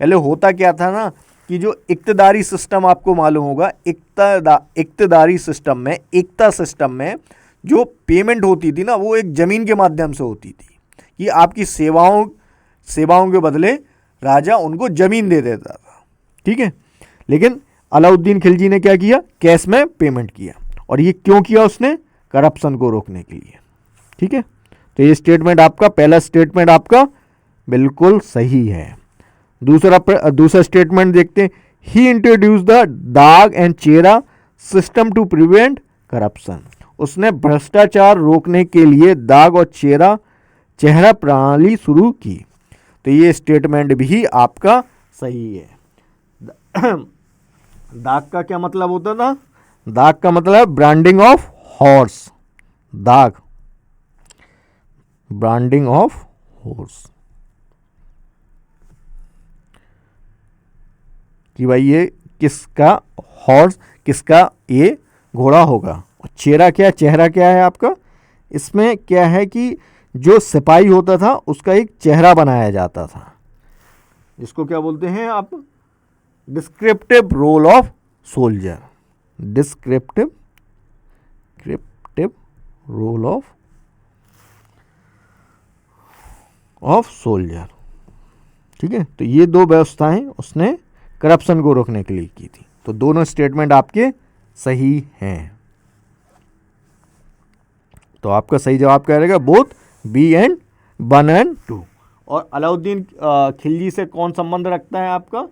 पहले होता क्या था ना कि जो इक्तदारी सिस्टम आपको मालूम होगा, इक्तदारी सिस्टम में, एकता सिस्टम में जो पेमेंट होती थी ना, वो एक ज़मीन के माध्यम से होती थी कि आपकी सेवाओं के बदले राजा उनको ज़मीन दे देता था। ठीक है। लेकिन अलाउद्दीन खिलजी ने क्या किया? कैश में पेमेंट किया। और ये क्यों किया उसने? करप्शन को रोकने के लिए। ठीक है। तो ये स्टेटमेंट आपका, पहला स्टेटमेंट आपका बिल्कुल सही है। दूसरा स्टेटमेंट देखते हैं। ही इंट्रोड्यूस द दाग एंड चेहरा सिस्टम टू प्रिवेंट करप्शन। उसने भ्रष्टाचार रोकने के लिए दाग और चेहरा प्रणाली शुरू की। तो ये स्टेटमेंट भी आपका सही है। दाग का क्या मतलब होता था? दाग का मतलब ब्रांडिंग ऑफ हॉर्स। दाग, ब्रांडिंग ऑफ हॉर्स, कि भाई ये किसका हॉर्स, किसका ये घोड़ा होगा। चेहरा क्या है आपका? इसमें क्या है कि जो सिपाही होता था उसका एक चेहरा बनाया जाता था, जिसको क्या बोलते हैं आप? Descriptive role of soldier. Descriptive role of soldier. ठीक है। तो ये दो व्यवस्थाएं उसने करप्शन को रोकने के लिए की थी। तो दोनों स्टेटमेंट आपके सही हैं। तो आपका सही जवाब क्या रहेगा? Both B and 1 and 2। और अलाउद्दीन खिलजी से कौन संबंध रखता है आपका?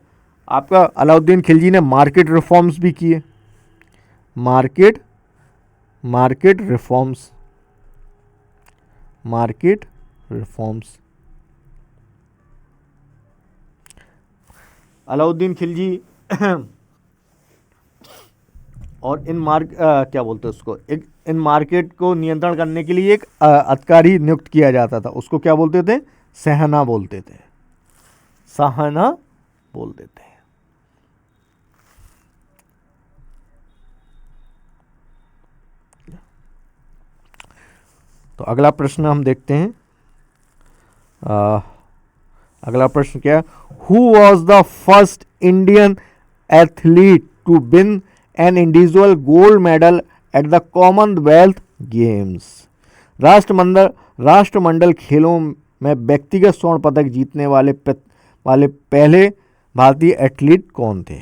अलाउद्दीन खिलजी ने मार्केट रिफॉर्म्स भी किए। Market reforms. अलाउद्दीन खिलजी और क्या बोलते हैं उसको, इन मार्केट को नियंत्रण करने के लिए एक अधिकारी नियुक्त किया जाता था। उसको क्या बोलते थे? सहना बोलते थे। तो अगला प्रश्न हम देखते हैं। अगला प्रश्न क्या है, who was the first Indian athlete to win an individual gold medal at the Commonwealth Games. राष्ट्रमंडल खेलों में व्यक्तिगत स्वर्ण पदक जीतने वाले पहले भारतीय एथलीट कौन थे।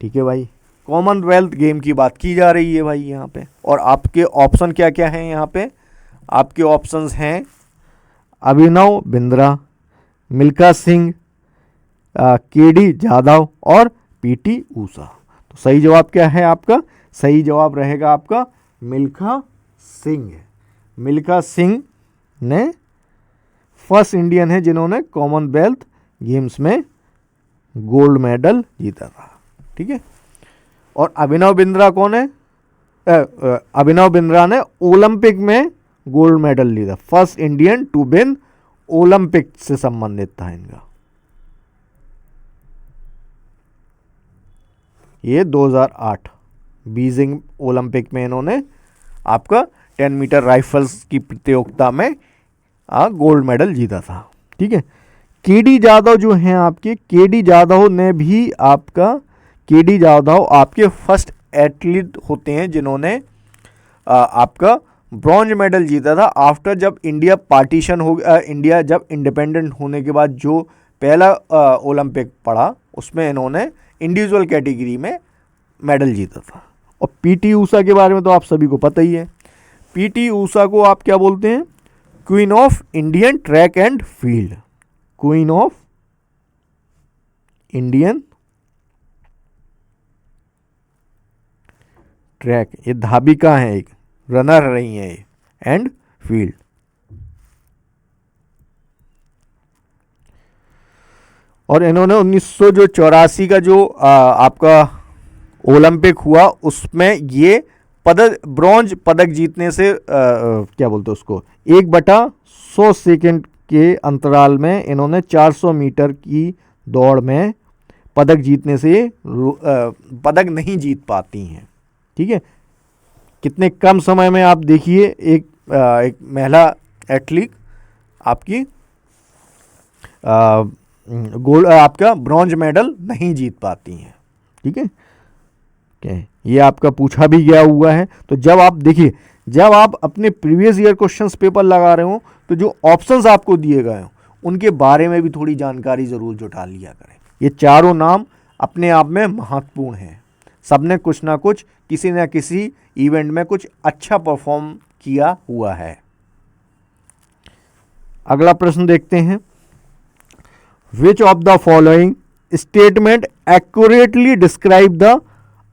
ठीक है भाई, कॉमनवेल्थ गेम की बात की जा रही है भाई यहाँ पे। और आपके ऑप्शन क्या क्या हैं यहाँ पे, आपके ऑप्शंस हैं अभिनव बिंद्रा, मिल्खा सिंह, केडी जाधव और पीटी ऊषा। तो सही जवाब क्या है आपका, सही जवाब रहेगा आपका मिल्खा सिंह। मिल्खा सिंह ने फर्स्ट इंडियन है जिन्होंने कॉमनवेल्थ गेम्स में गोल्ड मेडल जीता था। ठीक है, और अभिनव बिंद्रा कौन है, अभिनव बिंद्रा ने ओलंपिक में गोल्ड मेडल लिया था, first Indian to win Olympic से संबंधित था इनका। ये 2008 बीजिंग ओलंपिक में इन्होंने आपका 10 मीटर राइफल्स की प्रतियोगिता में गोल्ड मेडल जीता था। ठीक है, केडी जाधव जो हैं आपके, केडी जाधव ने भी आपका, केडी जाधव आपके फर्स्ट एथलीट होते हैं जिन्होंने आपका ब्रॉन्ज मेडल जीता था आफ्टर जब इंडिया पार्टीशन हो गया, इंडिया जब इंडिपेंडेंट होने के बाद जो पहला ओलंपिक पड़ा उसमें इन्होंने इंडिविजुअल कैटेगरी में मेडल जीता था। और पीटी ऊषा के बारे में तो आप सभी को पता ही है, पीटी ऊषा को आप क्या बोलते हैं, queen of Indian track and field, queen of Indian track, ये धाबिका है, एक रनर रही है एंड फील्ड। और इन्होंने 1984 का जो आपका ओलंपिक हुआ उसमें ये ब्रॉन्ज पदक जीतने से क्या बोलते हैं उसको, 1/100 सेकेंड के अंतराल में इन्होंने 400 मीटर की दौड़ में पदक जीतने से पदक नहीं जीत पाती हैं। ठीक है, कितने कम समय में आप देखिए एक महिला एथलीट आपकी गोल्ड आपका ब्रॉन्ज मेडल नहीं जीत पाती हैं। ठीक है, ये आपका पूछा भी गया हुआ है। तो जब आप देखिए, जब आप अपने प्रीवियस ईयर क्वेश्चंस पेपर लगा रहे हो तो जो ऑप्शंस आपको दिए गए हों उनके बारे में भी थोड़ी जानकारी ज़रूर जुटा लिया करें। ये चारों नाम अपने आप में महत्वपूर्ण हैं, सबने कुछ ना कुछ किसी न किसी इवेंट में कुछ अच्छा परफॉर्म किया हुआ है। अगला प्रश्न देखते हैं, which of the following statement accurately describe the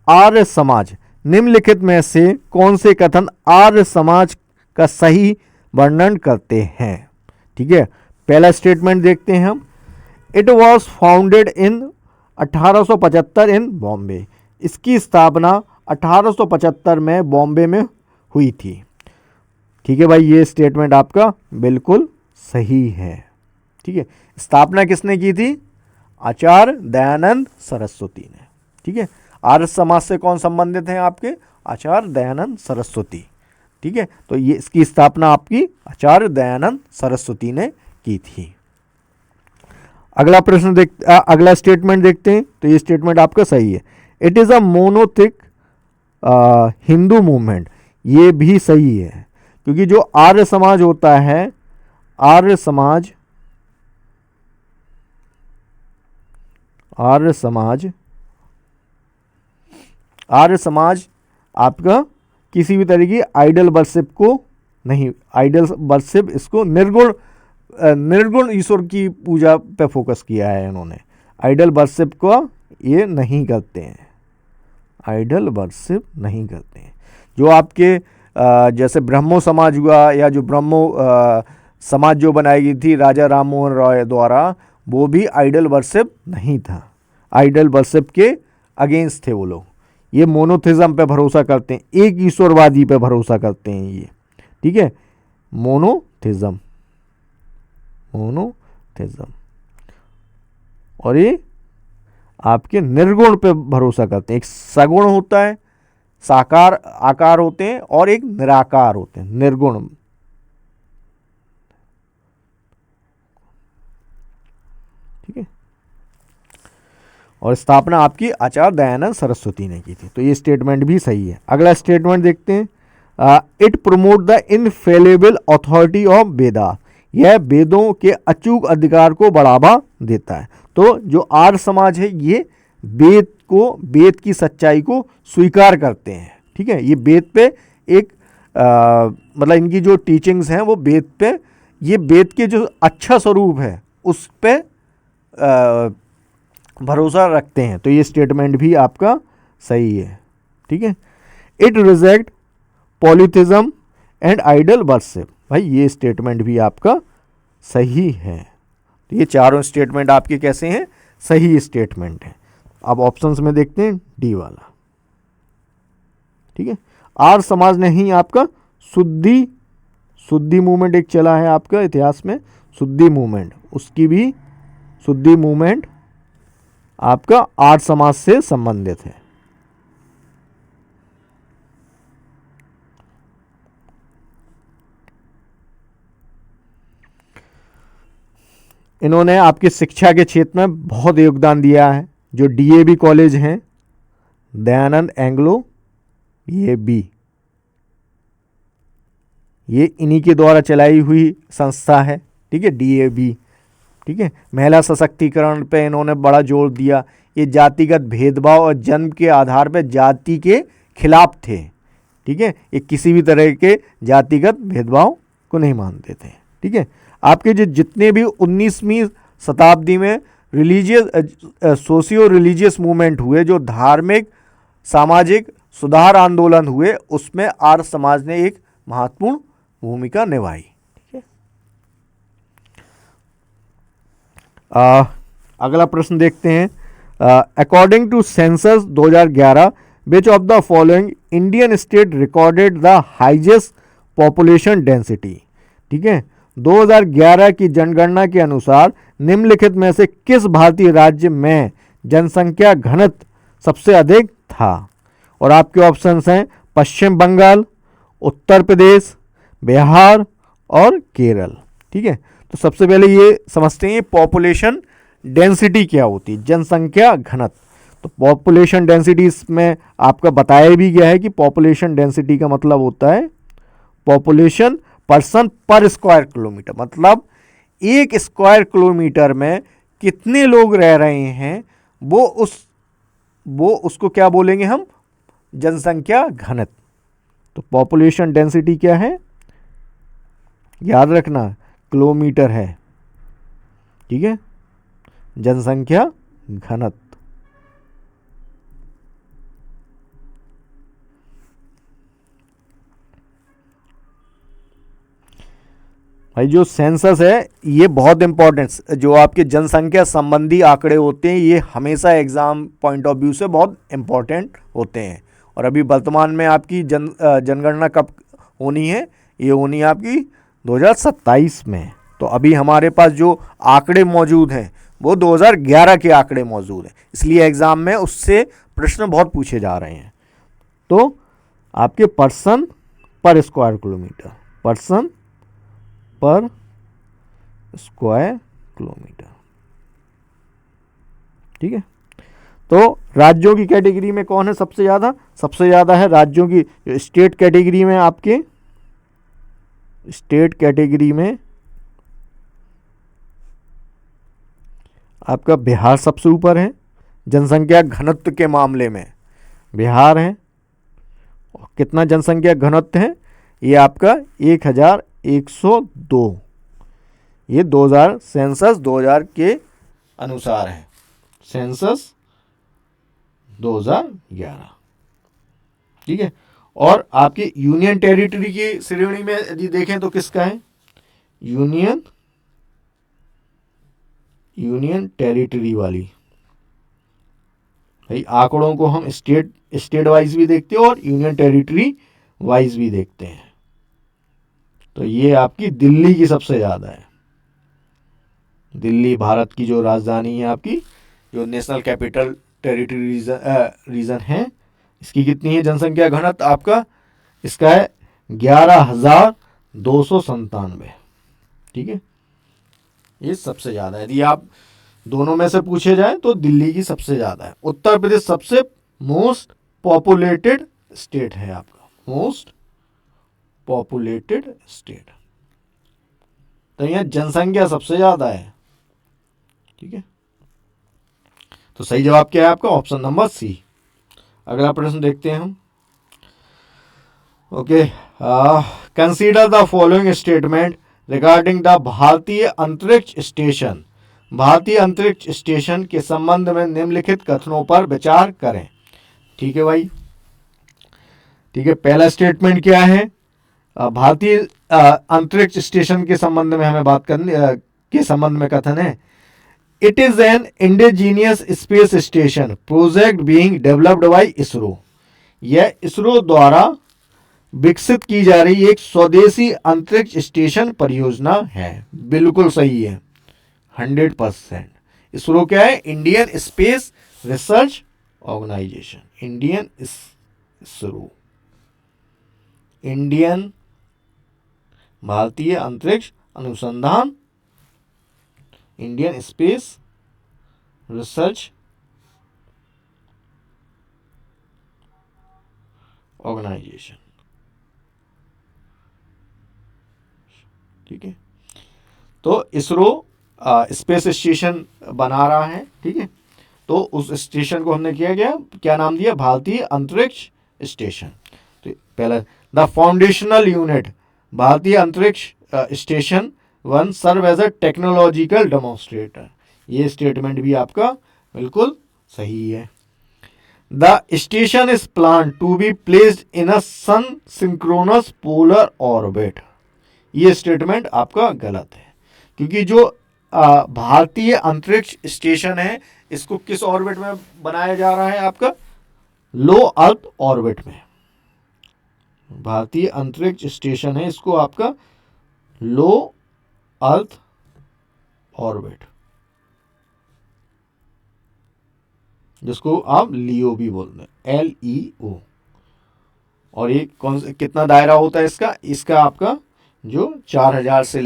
Arya Samaj. निम्नलिखित में से कौन से कथन आर्य समाज का सही वर्णन करते हैं। ठीक है, पहला स्टेटमेंट देखते हैं हम, इट वॉज फाउंडेड इन 1875 इन बॉम्बे। इसकी स्थापना 1875 में बॉम्बे में हुई थी। ठीक है भाई, ये स्टेटमेंट आपका बिल्कुल सही है। ठीक है, स्थापना किसने की थी, आचार्य दयानंद सरस्वती ने। ठीक है, आर्य समाज से कौन संबंधित हैं आपके, आचार्य दयानंद सरस्वती। ठीक है, तो ये इसकी स्थापना आपकी आचार्य दयानंद सरस्वती ने की थी। अगला प्रश्न अगला स्टेटमेंट देखते हैं, तो ये स्टेटमेंट आपका सही है, it is a monotheistic Hindu movement. ये भी सही है, क्योंकि जो आर्य समाज होता है, आर्य समाज आपका किसी भी तरह की आइडल वर्शिप को नहीं, आइडल वर्शिप इसको निर्गुण ईश्वर की पूजा पे फोकस किया है इन्होंने, आइडल वर्शिप को ये नहीं करते हैं, आइडल वर्शिप नहीं करते हैं। जो आपके जैसे ब्रह्मो समाज हुआ या जो ब्रह्मो समाज जो बनाई गई थी राजा राम मोहन रॉय द्वारा, वो भी आइडल वर्शिप नहीं था, आइडल वर्शिप के अगेंस्ट थे वो लोग। ये मोनोथिज्म पे भरोसा करते हैं, एक ईश्वरवादी पे भरोसा करते हैं ये। ठीक है, मोनोथिज्म, और ये आपके निर्गुण पे भरोसा करते हैं। एक सगुण होता है, साकार आकार होते हैं, और एक निराकार होते हैं, निर्गुण। और स्थापना आपकी आचार्य दयानंद सरस्वती ने की थी। तो ये स्टेटमेंट भी सही है। अगला स्टेटमेंट देखते हैं, it promote the infallible authority of Veda, यह वेदों के अचूक अधिकार को बढ़ावा देता है। तो जो आर्य समाज है ये वेद की सच्चाई को स्वीकार करते हैं, ठीक है। ये वेद पे एक मतलब इनकी जो टीचिंग्स हैं वो वेद पे, ये वेद के जो अच्छा स्वरूप है उस पे भरोसा रखते हैं। तो ये स्टेटमेंट भी आपका सही है, ठीक है। It reject polytheism and idol worship, भाई ये स्टेटमेंट भी आपका सही है। तो ये चारों स्टेटमेंट आपके कैसे हैं, सही स्टेटमेंट है। अब ऑप्शंस में देखते हैं डी वाला, ठीक है। आर्य समाज ने ही आपका शुद्धि मूवमेंट एक चला है आपका इतिहास में, शुद्धि मूवमेंट, उसकी भी शुद्धि मूवमेंट आपका आर्य समाज से संबंधित है। इन्होंने आपकी शिक्षा के क्षेत्र में बहुत योगदान दिया है। जो डीएवी कॉलेज हैं, दयानंद एंग्लो, ये इन्हीं के द्वारा चलाई हुई संस्था है, ठीक है, डीएवी, ठीक है। महिला सशक्तिकरण पे इन्होंने बड़ा जोर दिया। ये जातिगत भेदभाव और जन्म के आधार पर जाति के खिलाफ थे, ठीक है। ये किसी भी तरह के जातिगत भेदभाव को नहीं मानते थे, ठीक है। आपके जो जितने भी 19वीं शताब्दी में सोशियो रिलीजियस मूवमेंट हुए, जो धार्मिक सामाजिक सुधार आंदोलन हुए, उसमें आर्य समाज ने एक महत्वपूर्ण भूमिका निभाई, ठीक है। अगला प्रश्न देखते हैं, according to census 2011 which of the following Indian state recorded the highest population density, ठीक है। 2011 की जनगणना के अनुसार निम्नलिखित में से किस भारतीय राज्य में जनसंख्या घनत्व सबसे अधिक था। और आपके ऑप्शंस हैं पश्चिम बंगाल, उत्तर प्रदेश, बिहार और केरल, ठीक है। तो सबसे पहले ये समझते हैं पॉपुलेशन डेंसिटी क्या होती है, जनसंख्या घनत्व। तो पॉपुलेशन डेंसिटी इसमें आपका बताया भी गया है कि पॉपुलेशन डेंसिटी का मतलब होता है पॉपुलेशन पर्सन पर स्क्वायर किलोमीटर, मतलब एक स्क्वायर किलोमीटर में कितने लोग रह रहे हैं, वो उसको क्या बोलेंगे हम, जनसंख्या घनत्व। तो पॉपुलेशन डेंसिटी क्या है, याद रखना किलोमीटर है, ठीक है, जनसंख्या घनत्व। भाई जो सेंसस है ये बहुत इंपॉर्टेंट, जो आपके जनसंख्या संबंधी आंकड़े होते हैं ये हमेशा एग्जाम पॉइंट ऑफ व्यू से बहुत इंपॉर्टेंट होते हैं। और अभी वर्तमान में आपकी जनगणना कब होनी है, ये होनी है आपकी 2027 में। तो अभी हमारे पास जो आंकड़े मौजूद हैं वो 2011 के आंकड़े मौजूद हैं, इसलिए एग्ज़ाम में उससे प्रश्न बहुत पूछे जा रहे हैं। तो आपके पर्सन पर स्क्वायर किलोमीटर, पर्सन पर स्क्वायर किलोमीटर, ठीक है। तो राज्यों की कैटेगरी में कौन है सबसे ज़्यादा, सबसे ज़्यादा है राज्यों की स्टेट कैटेगरी में, आपके स्टेट कैटेगरी में आपका बिहार सबसे ऊपर है जनसंख्या घनत्व के मामले में, बिहार है। और कितना जनसंख्या घनत्व है, ये आपका 1102, ये 2000 सेंसस 2000 के अनुसार है, सेंसस 2011, ठीक है। और आपकी यूनियन टेरिटरी की श्रेणी में यदि देखें तो किसका है, यूनियन टेरिटरी वाली। भाई आंकड़ों को हम स्टेट वाइज भी देखते हैं और यूनियन टेरिटरी वाइज भी देखते हैं। तो ये आपकी दिल्ली की सबसे ज़्यादा है, दिल्ली भारत की जो राजधानी है आपकी, जो नेशनल कैपिटल टेरिटरी रीजन है, इसकी कितनी है जनसंख्या घनत्व आपका, इसका है 11,297, ठीक है, ये सबसे ज़्यादा है। यदि आप दोनों में से पूछे जाए तो दिल्ली की सबसे ज़्यादा है। उत्तर प्रदेश सबसे मोस्ट पॉपुलेटेड स्टेट है आपका, मोस्ट पॉपुलेटेड स्टेट, तो यहाँ जनसंख्या सबसे ज़्यादा है। ठीक है, तो सही जवाब क्या है आपका? Option number C. अगला प्रश्न देखते हैं हम। Okay, consider the following statement regarding the Bharatiya Antariksh station. भारतीय अंतरिक्ष स्टेशन के संबंध में निम्नलिखित कथनों पर विचार करें। ठीक है भाई, ठीक है, पहला स्टेटमेंट क्या है? भारतीय अंतरिक्ष स्टेशन के संबंध में हमें बात करनी के संबंध में कथन है, it is an indigenous space station project being developed by ISRO. यह इसरो द्वारा विकसित की जा रही एक स्वदेशी अंतरिक्ष स्टेशन परियोजना है। बिल्कुल सही है, 100%। इसरो क्या है? Indian space research organisation, Indian ISRO, Indian Bharatiya Antariksh अनुसंधान, इंडियन स्पेस रिसर्च ऑर्गेनाइजेशन। ठीक है, तो इसरो स्पेस स्टेशन बना रहा है। ठीक है, तो उस स्टेशन को हमने क्या नाम दिया? भारतीय अंतरिक्ष स्टेशन। तो पहला, the foundational unit Bharatiya Antariksh station one serve as a technological demonstrator. ये स्टेटमेंट भी आपका बिल्कुल सही है। The station is plan to be placed in a sun synchronous polar orbit. ये स्टेटमेंट आपका गलत है, क्योंकि जो भारतीय अंतरिक्ष स्टेशन है इसको किस ऑर्बिट में बनाया जा रहा है? आपका लो अर्थ ऑर्बिट में। भारतीय अंतरिक्ष स्टेशन है, इसको आपका लो अर्थ ऑर्बिट, जिसको आप लियो भी बोलते हैं, LEO। और ये कौन सा कितना दायरा होता है इसका आपका जो 4000 से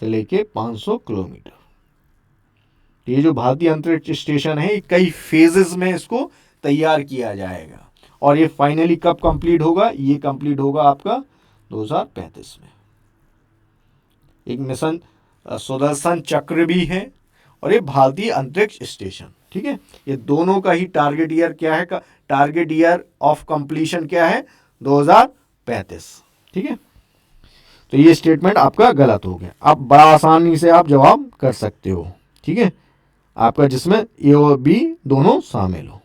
लेके 500 किलोमीटर। ये जो भारतीय अंतरिक्ष स्टेशन है कई फेजेस में इसको तैयार किया जाएगा, और ये फाइनली कब कंप्लीट होगा? ये कंप्लीट होगा आपका 2035 में। एक मिशन सुदर्शन चक्र भी है, और ये भारतीय अंतरिक्ष स्टेशन। ठीक है, ये दोनों का ही टारगेट ईयर क्या है? टारगेट ईयर ऑफ कंप्लीशन क्या है? 2035। ठीक है, तो ये स्टेटमेंट आपका गलत हो गया। आप बड़ा आसानी से आप जवाब कर सकते हो। ठीक है, आपका जिसमें ए और बी दोनों शामिल हो।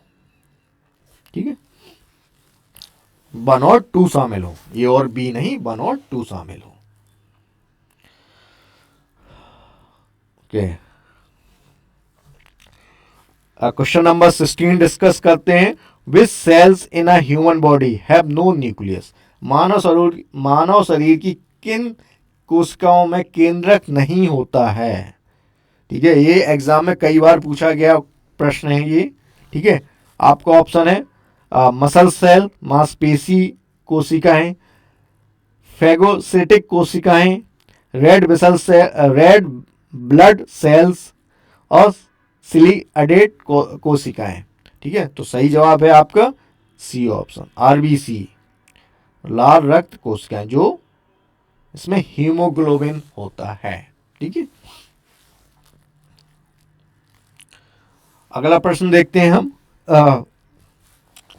ठीक है, 1 और 2 शामिल हो, ए और बी नहीं, 1 और 2 शामिल हो। ओके, क्वेश्चन नंबर 16 डिस्कस करते हैं। Which cells in a human body have no nucleus. मानव शरीर की किन कोशिकाओं में केंद्रक नहीं होता है? ठीक है, ये एग्जाम में कई बार पूछा गया प्रश्न है ये। ठीक है, आपका ऑप्शन है मसल सेल, मांसपेशी कोशिकाएं, फेगोसिटिक कोशिकाएं, रेड ब्लड सेल्स और सिलिएडेट कोशिकाएं। ठीक है, तो सही जवाब है आपका सी ऑप्शन, RBC, लाल रक्त कोशिकाएं, जो इसमें हीमोग्लोबिन होता है। ठीक है, अगला प्रश्न देखते हैं हम।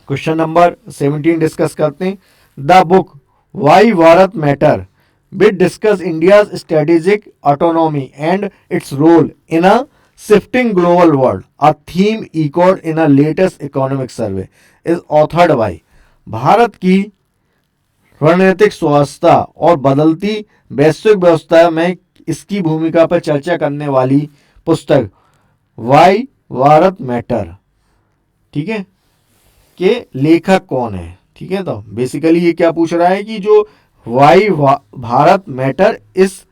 क्वेश्चन नंबर 17 डिस्कस करते हैं। The book why Bharat matter which discuss India strategic autonomy and its role in a shifting global world, a theme echoed in a latest economic survey, is authored by. Bharat की रणनीतिक स्वास्थ्य और बदलती वैश्विक व्यवस्था में इसकी भूमिका पर चर्चा करने वाली पुस्तक वाई भारत मैटर, ठीक है, के लेखक कौन है? ठीक है, तो बेसिकली ये क्या पूछ रहा है कि जो वाई भारत मैटर इस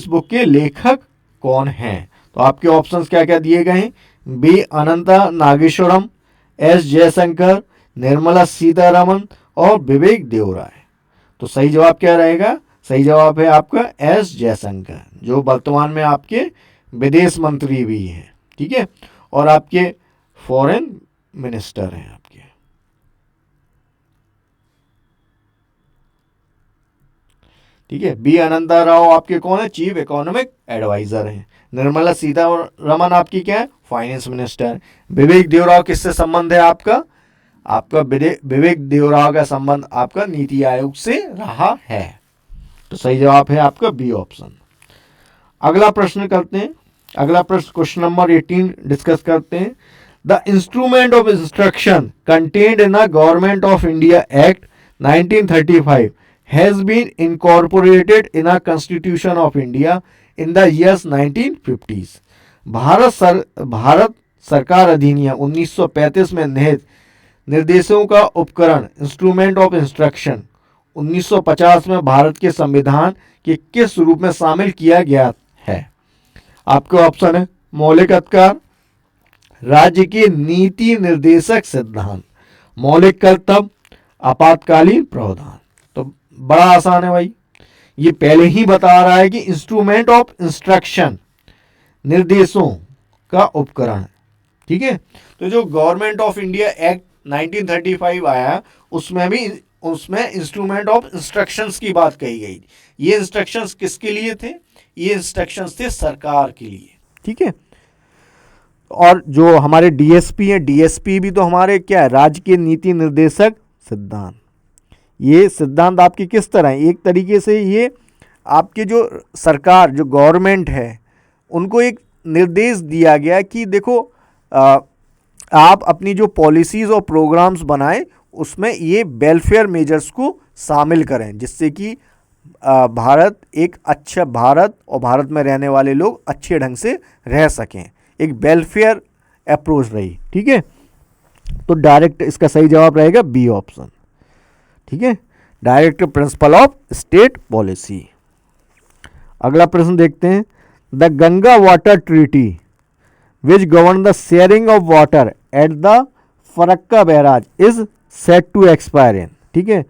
बुक के लेखक कौन हैं? तो आपके ऑप्शंस क्या क्या दिए गए हैं? बी अनंता नागेश्वरम, एस जयशंकर, निर्मला सीतारमन और विवेक देवराय। तो सही जवाब क्या रहेगा? सही जवाब है आपका एस जयशंकर, जो वर्तमान में आपके विदेश मंत्री भी हैं, ठीक है, और आपके फॉरेन मिनिस्टर हैं आपके। ठीक है, बी अनंता राव आपके कौन है, चीफ इकोनॉमिक एडवाइजर हैं। निर्मला सीतारमन आपकी क्या है, फाइनेंस मिनिस्टर। विवेक देवराव किससे संबंध है आपका, आपका विवेक देवराव का संबंध आपका नीति आयोग से रहा है। तो सही जवाब है आपका बी ऑप्शन। अगला प्रश्न करते हैं, अगला प्रश्न क्वेश्चन नंबर 18 डिस्कस करते हैं। The instrument of instruction contained in the government of India act 1935 has been incorporated in a constitution of India in the years 1950s. Bharat सरकार अधिनियम 1935 में निहित निर्देशों का उपकरण इंस्ट्रूमेंट ऑफ इंस्ट्रक्शन 1950 में भारत के संविधान के किस रूप में शामिल किया गया है। आपके ऑप्शन है मौलिक अधिकार, राज्य के नीति निर्देशक सिद्धांत, मौलिक कर्तव्य, आपातकालीन प्रावधान। तो बड़ा आसान है भाई, ये पहले ही बता रहा है कि इंस्ट्रूमेंट ऑफ इंस्ट्रक्शन निर्देशों का उपकरण, ठीक है। तो जो गवर्नमेंट ऑफ इंडिया एक्ट 1935 आया उसमें इंस्ट्रूमेंट ऑफ इंस्ट्रक्शंस की बात कही गई। ये इंस्ट्रक्शंस किसके लिए थे, ये इंस्ट्रक्शंस थे सरकार के लिए, ठीक है। और जो हमारे डीएसपी हैं, डीएसपी भी तो हमारे क्या है, राज्य के नीति निर्देशक सिद्धांत। ये सिद्धांत आपके किस तरह है, एक तरीके से ये आपके जो सरकार जो गवर्नमेंट है उनको एक निर्देश दिया गया कि देखो आप अपनी जो पॉलिसीज़ और प्रोग्राम्स बनाएं उसमें ये वेलफेयर मेजर्स को शामिल करें, जिससे कि भारत एक अच्छा भारत और भारत में रहने वाले लोग अच्छे ढंग से रह सकें। एक वेलफेयर अप्रोच रही, ठीक है। तो डायरेक्ट इसका सही जवाब रहेगा बी ऑप्शन, ठीक है, direct principle of state policy. अगला प्रश्न देखते हैं। The Ganga water treaty which govern the sharing of water at the Farakka barrage is set to expire in, ठीक है।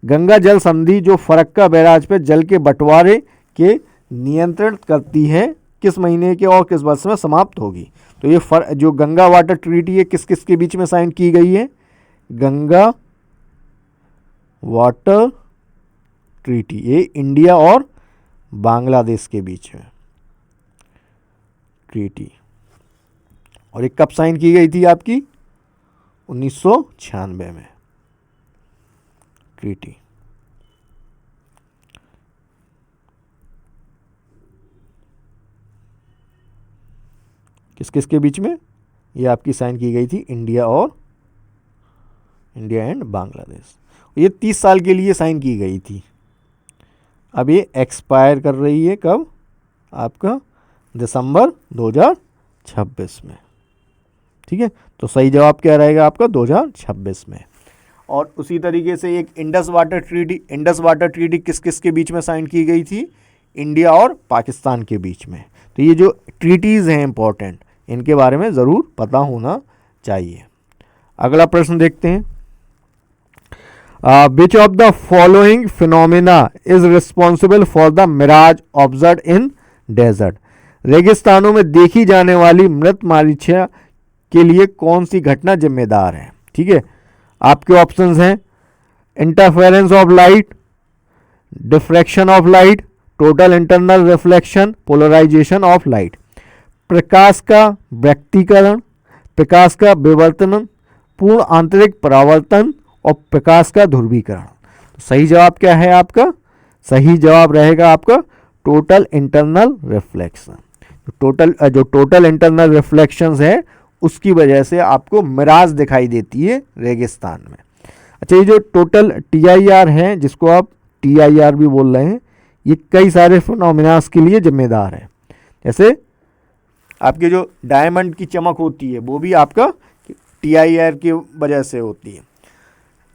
गंगा जल संधि जो फरक्का बैराज पे जल के बंटवारे के नियंत्रण करती है किस महीने के और किस वर्ष में समाप्त होगी। तो ये जो गंगा वाटर ट्रीटी है किस किस के बीच में साइन की गई है, गंगा वाटर ट्रीटी ये इंडिया और बांग्लादेश के बीच में ट्रीटी, और ये कब साइन की गई थी आपकी 1996 में ट्रीटी। किस किस के बीच में ये आपकी साइन की गई थी, इंडिया एंड बांग्लादेश। ये 30 साल के लिए साइन की गई थी। अब ये एक्सपायर कर रही है कब, आपका दिसंबर 2026 में, ठीक है। तो सही जवाब क्या रहेगा आपका 2026 में। और उसी तरीके से एक इंडस वाटर ट्रीटी किस किस के बीच में साइन की गई थी, इंडिया और पाकिस्तान के बीच में। तो ये जो ट्रीटीज़ हैं इंपॉर्टेंट, इनके बारे में ज़रूर पता होना चाहिए। अगला प्रश्न देखते हैं। Which of the following phenomena is responsible for the mirage observed in desert? रेगिस्तानों में देखी जाने वाली मृत मारीचा के लिए कौन सी घटना जिम्मेदार है, ठीक है। आपके ऑप्शंस हैं interference of light, diffraction of light, total internal reflection, polarisation of light. प्रकाश का व्यक्तीकरण, प्रकाश का विवर्तन, पूर्ण आंतरिक परावर्तन और प्रकाश का ध्रुवीकरण। तो सही जवाब क्या है आपका, सही जवाब रहेगा आपका टोटल इंटरनल रिफ्लेक्शन। जो टोटल इंटरनल रिफ्लेक्शंस है उसकी वजह से आपको मिराज दिखाई देती है रेगिस्तान में। अच्छा, ये जो टोटल TIR है जिसको आप TIR भी बोल रहे हैं, ये कई सारे फिनोमिनास के लिए जिम्मेदार है। जैसे आपके जो डायमंड की चमक होती है वो भी आपका TIR की वजह से होती है।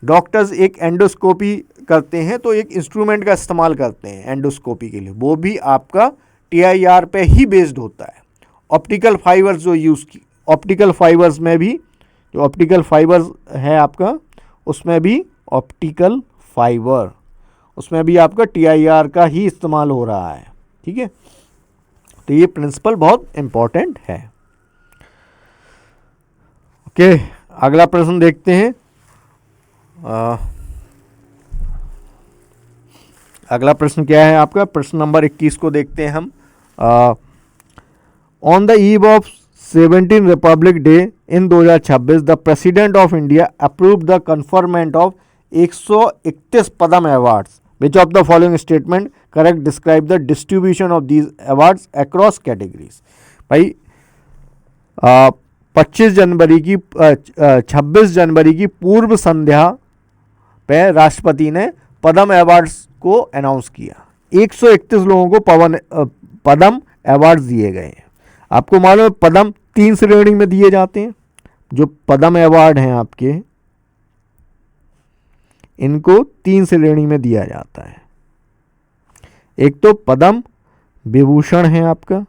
डॉक्टर्स एक एंडोस्कोपी करते हैं तो एक इंस्ट्रूमेंट का इस्तेमाल करते हैं एंडोस्कोपी के लिए, वो भी आपका TIR पे ही बेस्ड होता है। ऑप्टिकल फाइबर्स जो ऑप्टिकल फाइबर्स में भी जो ऑप्टिकल फाइबर्स है आपका, उसमें भी ऑप्टिकल फाइबर उसमें भी आपका TIR का ही इस्तेमाल हो रहा है। ठीक है, तो ये प्रिंसिपल बहुत इंपॉर्टेंट है। ओके, अगला प्रश्न देखते हैं। अगला प्रश्न क्या है आपका? प्रश्न नंबर 21 को देखते हैं हम। On the eve of 17 Republic day in 2026 the president of India approve the conferment of 131 Padma awards. Which of the following statement correct describe the distribution of these awards across categories. भाई 26 जनवरी की पूर्व संध्या पे राष्ट्रपति ने पद्म awards को announce किया। 131 लोगों को पद्म अवार्ड्स दिए गए हैं। आपको मालूम है पद्म 3 श्रेणी में दिए जाते हैं। जो पद्म अवार्ड हैं आपके, इनको 3 श्रेणी में दिया जाता है। एक तो पद्म विभूषण है आपका,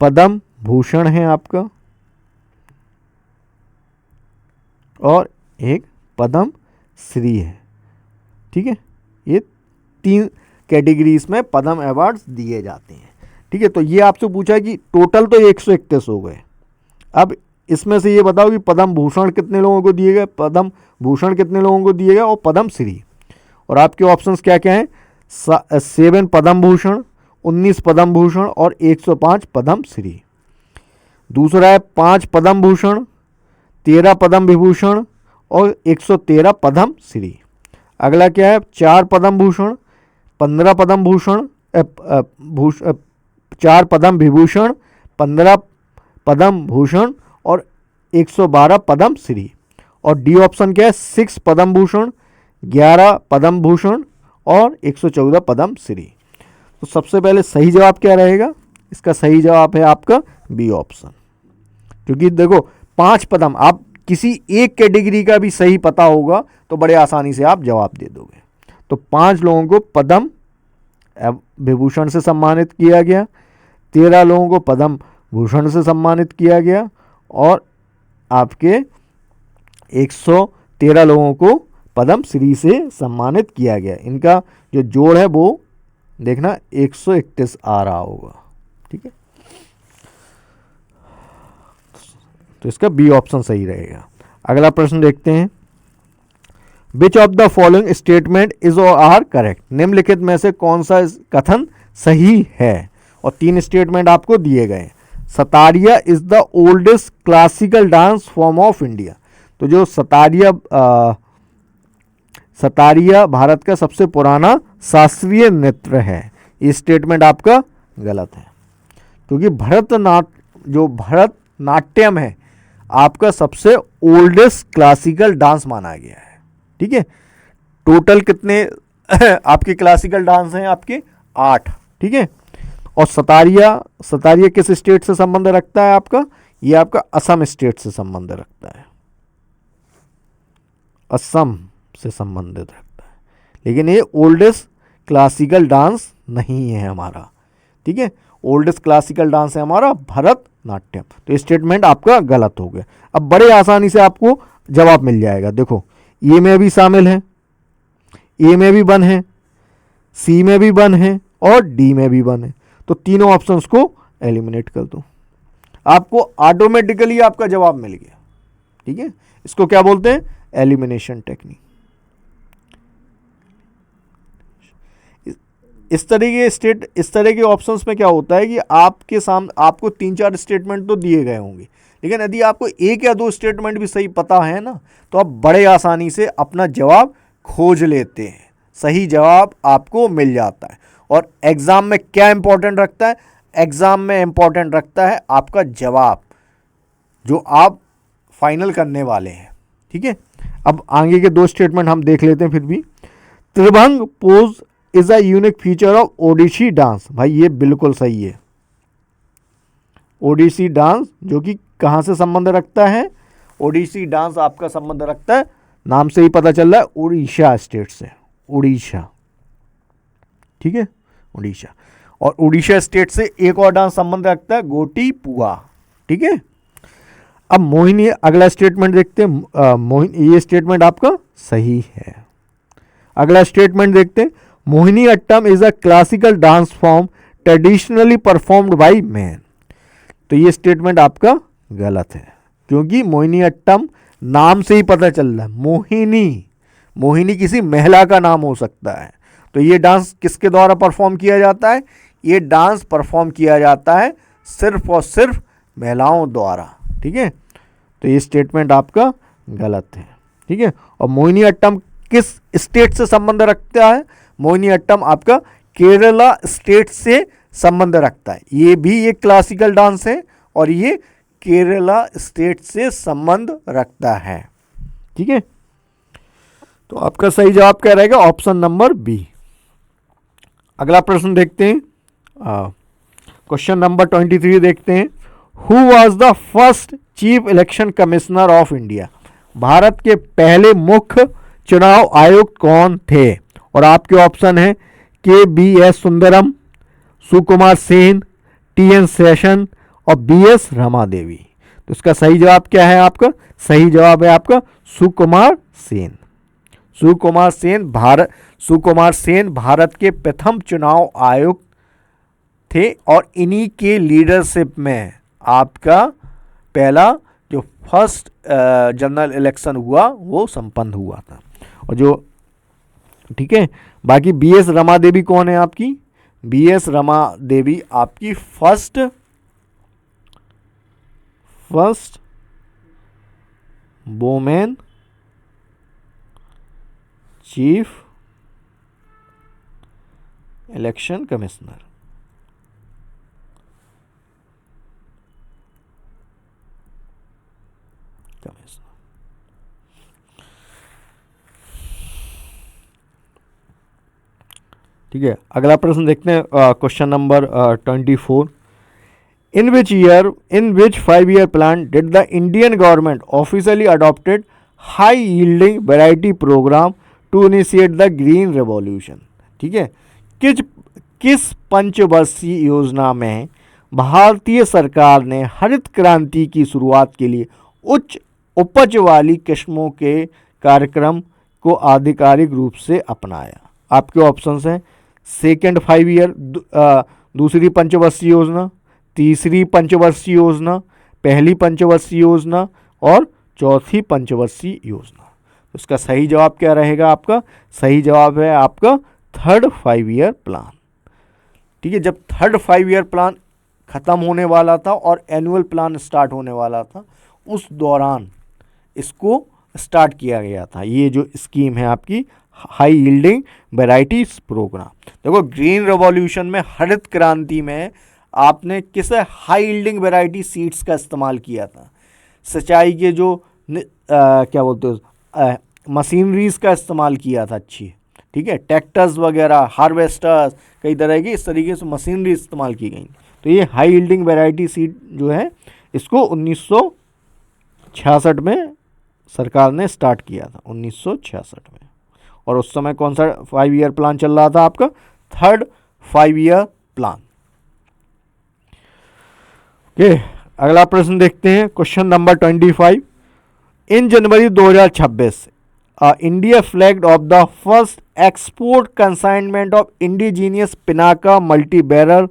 पद्म भूषण है आपका, और एक पद्म श्री है। ठीक है, ये 3 कैटेगरीज में पद्म अवार्ड्स दिए जाते हैं। ठीक है, तो ये आपसे पूछा है कि टोटल तो 131 हो गए। अब इसमें से ये बताओ कि पद्म भूषण कितने लोगों को दिए गए, पद्म भूषण कितने लोगों को दिए गए, और पद्म श्री। और आपके ऑप्शंस क्या क्या हैं? 7 पद्म भूषण, 19 पद्म भूषण और 105 पद्म श्री। दूसरा है 5 पद्म भूषण, 13 पद्म विभूषण और 113 पद्म श्री। अगला क्या है? 4 पद्म भूषण, 15 पद्म भूषण, 4 पद्म विभूषण, 15 पद्म भूषण और 112 पद्म श्री। और डी ऑप्शन क्या है? 6 पद्म भूषण, 11 पद्म भूषण और 114 पद्म श्री। तो सबसे पहले सही जवाब क्या रहेगा? इसका सही जवाब है आपका बी ऑप्शन। क्योंकि देखो 5 पद्म, आप किसी एक कैटेगरी का भी सही पता होगा तो बड़े आसानी से आप जवाब दे दोगे। तो 5 लोगों को पद्म विभूषण से सम्मानित किया गया, 13 लोगों को पद्म भूषण से सम्मानित किया गया और आपके 113 लोगों को पद्म श्री से सम्मानित किया गया। इनका जो जोड़ है वो देखना 131 आ रहा होगा। ठीक है, तो इसका बी ऑप्शन सही रहेगा। अगला प्रश्न देखते हैं। Which of the following statement is और आर करेक्ट। निम्नलिखित में से कौन सा कथन सही है? और 3 स्टेटमेंट आपको दिए गए। Sattriya is the oldest classical dance form of India. तो जो सतारिया भारत का सबसे पुराना शास्त्रीय नृत्य है, ये स्टेटमेंट आपका गलत है। क्योंकि भरतनाट्यम है आपका सबसे ओल्डेस्ट क्लासिकल डांस माना गया है। ठीक है, टोटल कितने आपके क्लासिकल डांस हैं? आपके 8। ठीक है, और सतारिया किस स्टेट से संबंध रखता है आपका? ये आपका असम स्टेट से संबंध रखता है, असम से संबंधित रखता है। लेकिन ये ओल्डेस्ट क्लासिकल डांस नहीं है हमारा। ठीक है, ओल्डेस्ट क्लासिकल डांस है हमारा भरतनाट्यम। तो स्टेटमेंट आपका गलत हो गया। अब बड़े आसानी से आपको जवाब मिल जाएगा। देखो ए में भी शामिल है, ए में भी 1 है, सी में भी 1 है और डी में भी 1 है। तो तीनों ऑप्शंस को एलिमिनेट कर दो, आपको ऑटोमेटिकली आपका जवाब मिल गया। ठीक है, इसको क्या बोलते हैं? Elimination technique. इस तरह के ऑप्शंस में क्या होता है कि आपके सामने आपको 3-4 स्टेटमेंट तो दिए गए होंगे, लेकिन यदि आपको 1 या 2 स्टेटमेंट भी सही पता है ना, तो आप बड़े आसानी से अपना जवाब खोज लेते हैं, सही जवाब आपको मिल जाता है। और एग्ज़ाम में क्या इंपॉर्टेंट रखता है? एग्ज़ाम में इंपॉर्टेंट रखता है आपका जवाब जो आप फाइनल करने वाले हैं। ठीक है, अब आगे के 2 स्टेटमेंट हम देख लेते हैं फिर भी। Tribhanga pose is a unique feature of Odissi dance. भाई ये बिल्कुल सही है। ओडिसी डांस जो कि कहाँ से संबंध रखता है? ओडिसी डांस आपका संबंध रखता है, नाम से ही पता चल रहा है, उड़ीसा स्टेट से। उड़ीसा, ठीक है, उड़ीसा। और उड़ीसा स्टेट से एक और डांस संबंध रखता है, गोटी पुआ। ठीक है, अब मोहिनी, अगला स्टेटमेंट देखते हैं। मोहिनी, ये स्टेटमेंट आपका सही है। अगला स्टेटमेंट देखते हैं। Mohini Attam is a classical dance form traditionally performed by man. तो ये स्टेटमेंट आपका गलत है, क्योंकि मोहिनी अट्टम नाम से ही पता चल रहा है मोहिनी, मोहिनी किसी महिला का नाम हो सकता है। तो ये डांस किसके द्वारा परफॉर्म किया जाता है? ये डांस परफॉर्म किया जाता है सिर्फ और सिर्फ महिलाओं द्वारा। ठीक है, तो ये स्टेटमेंट आपका गलत है। ठीक है, और मोहिनी अट्टम किस स्टेट से संबंध रखता है? मोहिनी अट्टम आपका केरला स्टेट से संबंध रखता है। ये भी एक क्लासिकल डांस है और ये केरला स्टेट से संबंध रखता है। ठीक है, तो आपका सही जवाब क्या रहेगा? Option number B. अगला प्रश्न देखते हैं। क्वेश्चन नंबर 23 देखते हैं। Who was the first chief election commissioner of India? भारत के पहले मुख्य चुनाव आयुक्त कौन थे? और आपके ऑप्शन है KBS Sundaram, Sukumar Sen, TN session और BS रमा देवी। तो इसका सही जवाब क्या है? आपका सही जवाब है आपका सुकुमार सेन। सुकुमार सेन भारत के प्रथम चुनाव आयुक्त थे और इन्हीं के लीडरशिप में आपका पहला जो फर्स्ट जनरल इलेक्शन हुआ वो संपन्न हुआ था। और जो ठीक है, बाकी BS रमा देवी कौन है आपकी? BS रमा देवी आपकी first women chief election commissioner. ठीक है, अगला प्रश्न देखते हैं। Question number 24। In which 5 year plan did the Indian government officially adopted high yielding variety programme to initiate the green revolution? ठीक है, किस पंचवर्षीय योजना में भारतीय सरकार ने हरित क्रांति की शुरुआत के लिए उच्च उपज वाली किस्मों के कार्यक्रम को आधिकारिक रूप से अपनाया? आपके ऑप्शंस हैं सेकेंड 5 year, दूसरी पंचवर्षीय योजना, तीसरी पंचवर्षीय योजना, पहली पंचवर्षीय योजना और चौथी पंचवर्षीय योजना। उसका सही जवाब क्या रहेगा? आपका सही जवाब है आपका थर्ड 5 year प्लान। ठीक है, जब थर्ड 5 year प्लान ख़त्म होने वाला था और एनुअल प्लान स्टार्ट होने वाला था, उस दौरान इसको स्टार्ट किया गया था। ये जो स्कीम है आपकी हाई यील्डिंग वैराइटीज प्रोग्राम। देखो, ग्रीन रेवोल्यूशन में, हरित क्रांति में आपने किस हाई यील्डिंग वैरायटी सीड्स का इस्तेमाल किया था? सिंचाई के जो क्या बोलते हो मशीनरीज का इस्तेमाल किया था अच्छी। ठीक है, ट्रैक्टर्स वगैरह, हार्वेस्टर्स, कई तरह की इस तरीके से मशीनरी इस्तेमाल की गई। तो ये हाई यील्डिंग वैरायटी सीड जो है इसको 1966 में सरकार ने स्टार्ट किया था, 1966 में। और उस समय कौन सा 5 year प्लान चल रहा था? आपका थर्ड 5 year प्लान। ओके, अगला प्रश्न देखते हैं। Question number 25। In January 2026 India flagged off the first export consignment of indigenous Pinaka multi barrel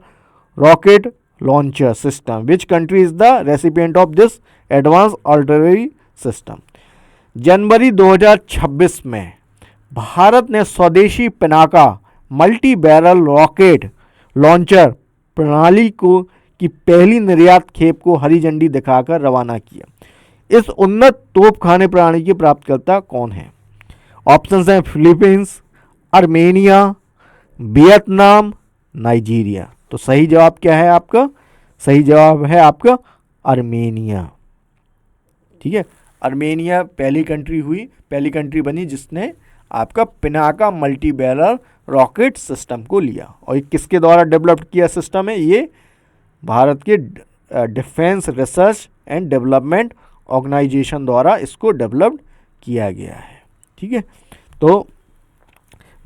rocket launcher system. Which country is the recipient of this advance artillery system? जनवरी 2026 में भारत ने स्वदेशी Pinaka multi barrel rocket launcher प्रणाली की पहली निर्यात खेप को हरी झंडी दिखाकर रवाना किया। इस उन्नत तोपखाने प्रणाली के प्राप्तकर्ता कौन है? ऑप्शंस हैं फिलीपींस, आर्मेनिया, वियतनाम, नाइजीरिया। तो सही जवाब क्या है आपका? सही जवाब है आपका आर्मेनिया। ठीक है, आर्मेनिया पहली कंट्री बनी जिसने आपका Pinaka multi barrel rocket system को लिया। और ये किसके द्वारा डेवलप किया सिस्टम है? ये भारत के defence research and development organisation द्वारा इसको डेवलप किया गया है। ठीक है, तो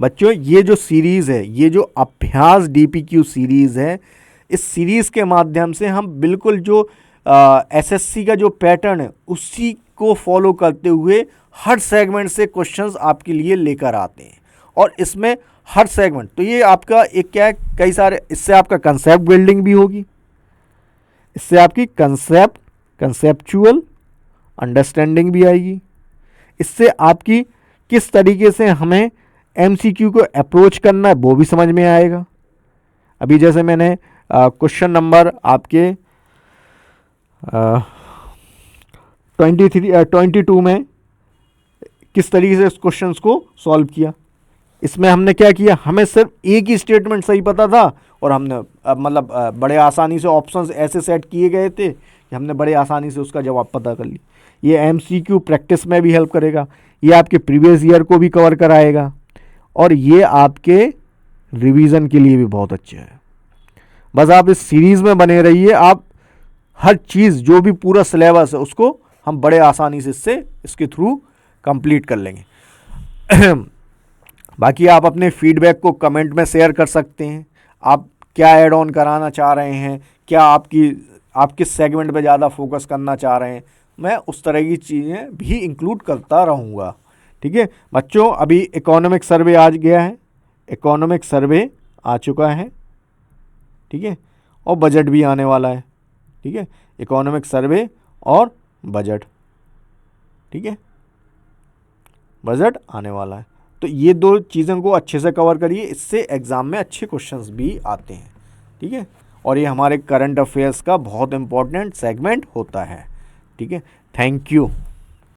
बच्चों ये जो सीरीज़ है, ये जो अभ्यास DPQ सीरीज़ है, इस सीरीज़ के माध्यम से हम बिल्कुल जो एसएससी का जो पैटर्न है उसी को फॉलो करते हुए हर सेगमेंट से क्वेश्चंस आपके लिए लेकर आते हैं। और इसमें हर सेगमेंट, तो ये आपका एक क्या है, कई सारे, इससे आपका कंसेप्ट बिल्डिंग भी होगी, इससे आपकी कंसेप्चुअल अंडरस्टैंडिंग भी आएगी, इससे आपकी किस तरीके से हमें एमसीक्यू को अप्रोच करना है वो भी समझ में आएगा। अभी जैसे मैंने क्वेश्चन नंबर आपके 22 में किस तरीके से इस क्वेश्चंस को सॉल्व किया, इसमें हमने क्या किया, हमें सिर्फ एक ही स्टेटमेंट सही पता था और हमने मतलब बड़े आसानी से ऑप्शंस ऐसे सेट किए गए थे कि हमने बड़े आसानी से उसका जवाब पता कर लिया। ये एमसीक्यू प्रैक्टिस में भी हेल्प करेगा, ये आपके प्रीवियस ईयर को भी कवर कराएगा और ये आपके रिवीजन के लिए भी बहुत अच्छा है। बस आप इस सीरीज़ में बने रहिए, आप हर चीज़ जो भी पूरा सिलेबस है उसको हम बड़े आसानी से इसके थ्रू कंप्लीट कर लेंगे। बाकी आप अपने फीडबैक को कमेंट में शेयर कर सकते हैं, आप क्या ऐड ऑन कराना चाह रहे हैं, क्या आप किस सेगमेंट पे ज़्यादा फोकस करना चाह रहे हैं, मैं उस तरह की चीज़ें भी इंक्लूड करता रहूँगा। ठीक है बच्चों, अभी इकोनॉमिक सर्वे आ गया है, इकोनॉमिक सर्वे आ चुका है, ठीक है, और बजट भी आने वाला है। ठीक है, इकोनॉमिक सर्वे और बजट, ठीक है, बजट आने वाला है। तो ये दो चीज़ों को अच्छे से कवर करिए, इससे एग्ज़ाम में अच्छे क्वेश्चंस भी आते हैं। ठीक है, और ये हमारे करंट अफेयर्स का बहुत इंपॉर्टेंट सेगमेंट होता है। ठीक है, थैंक यू।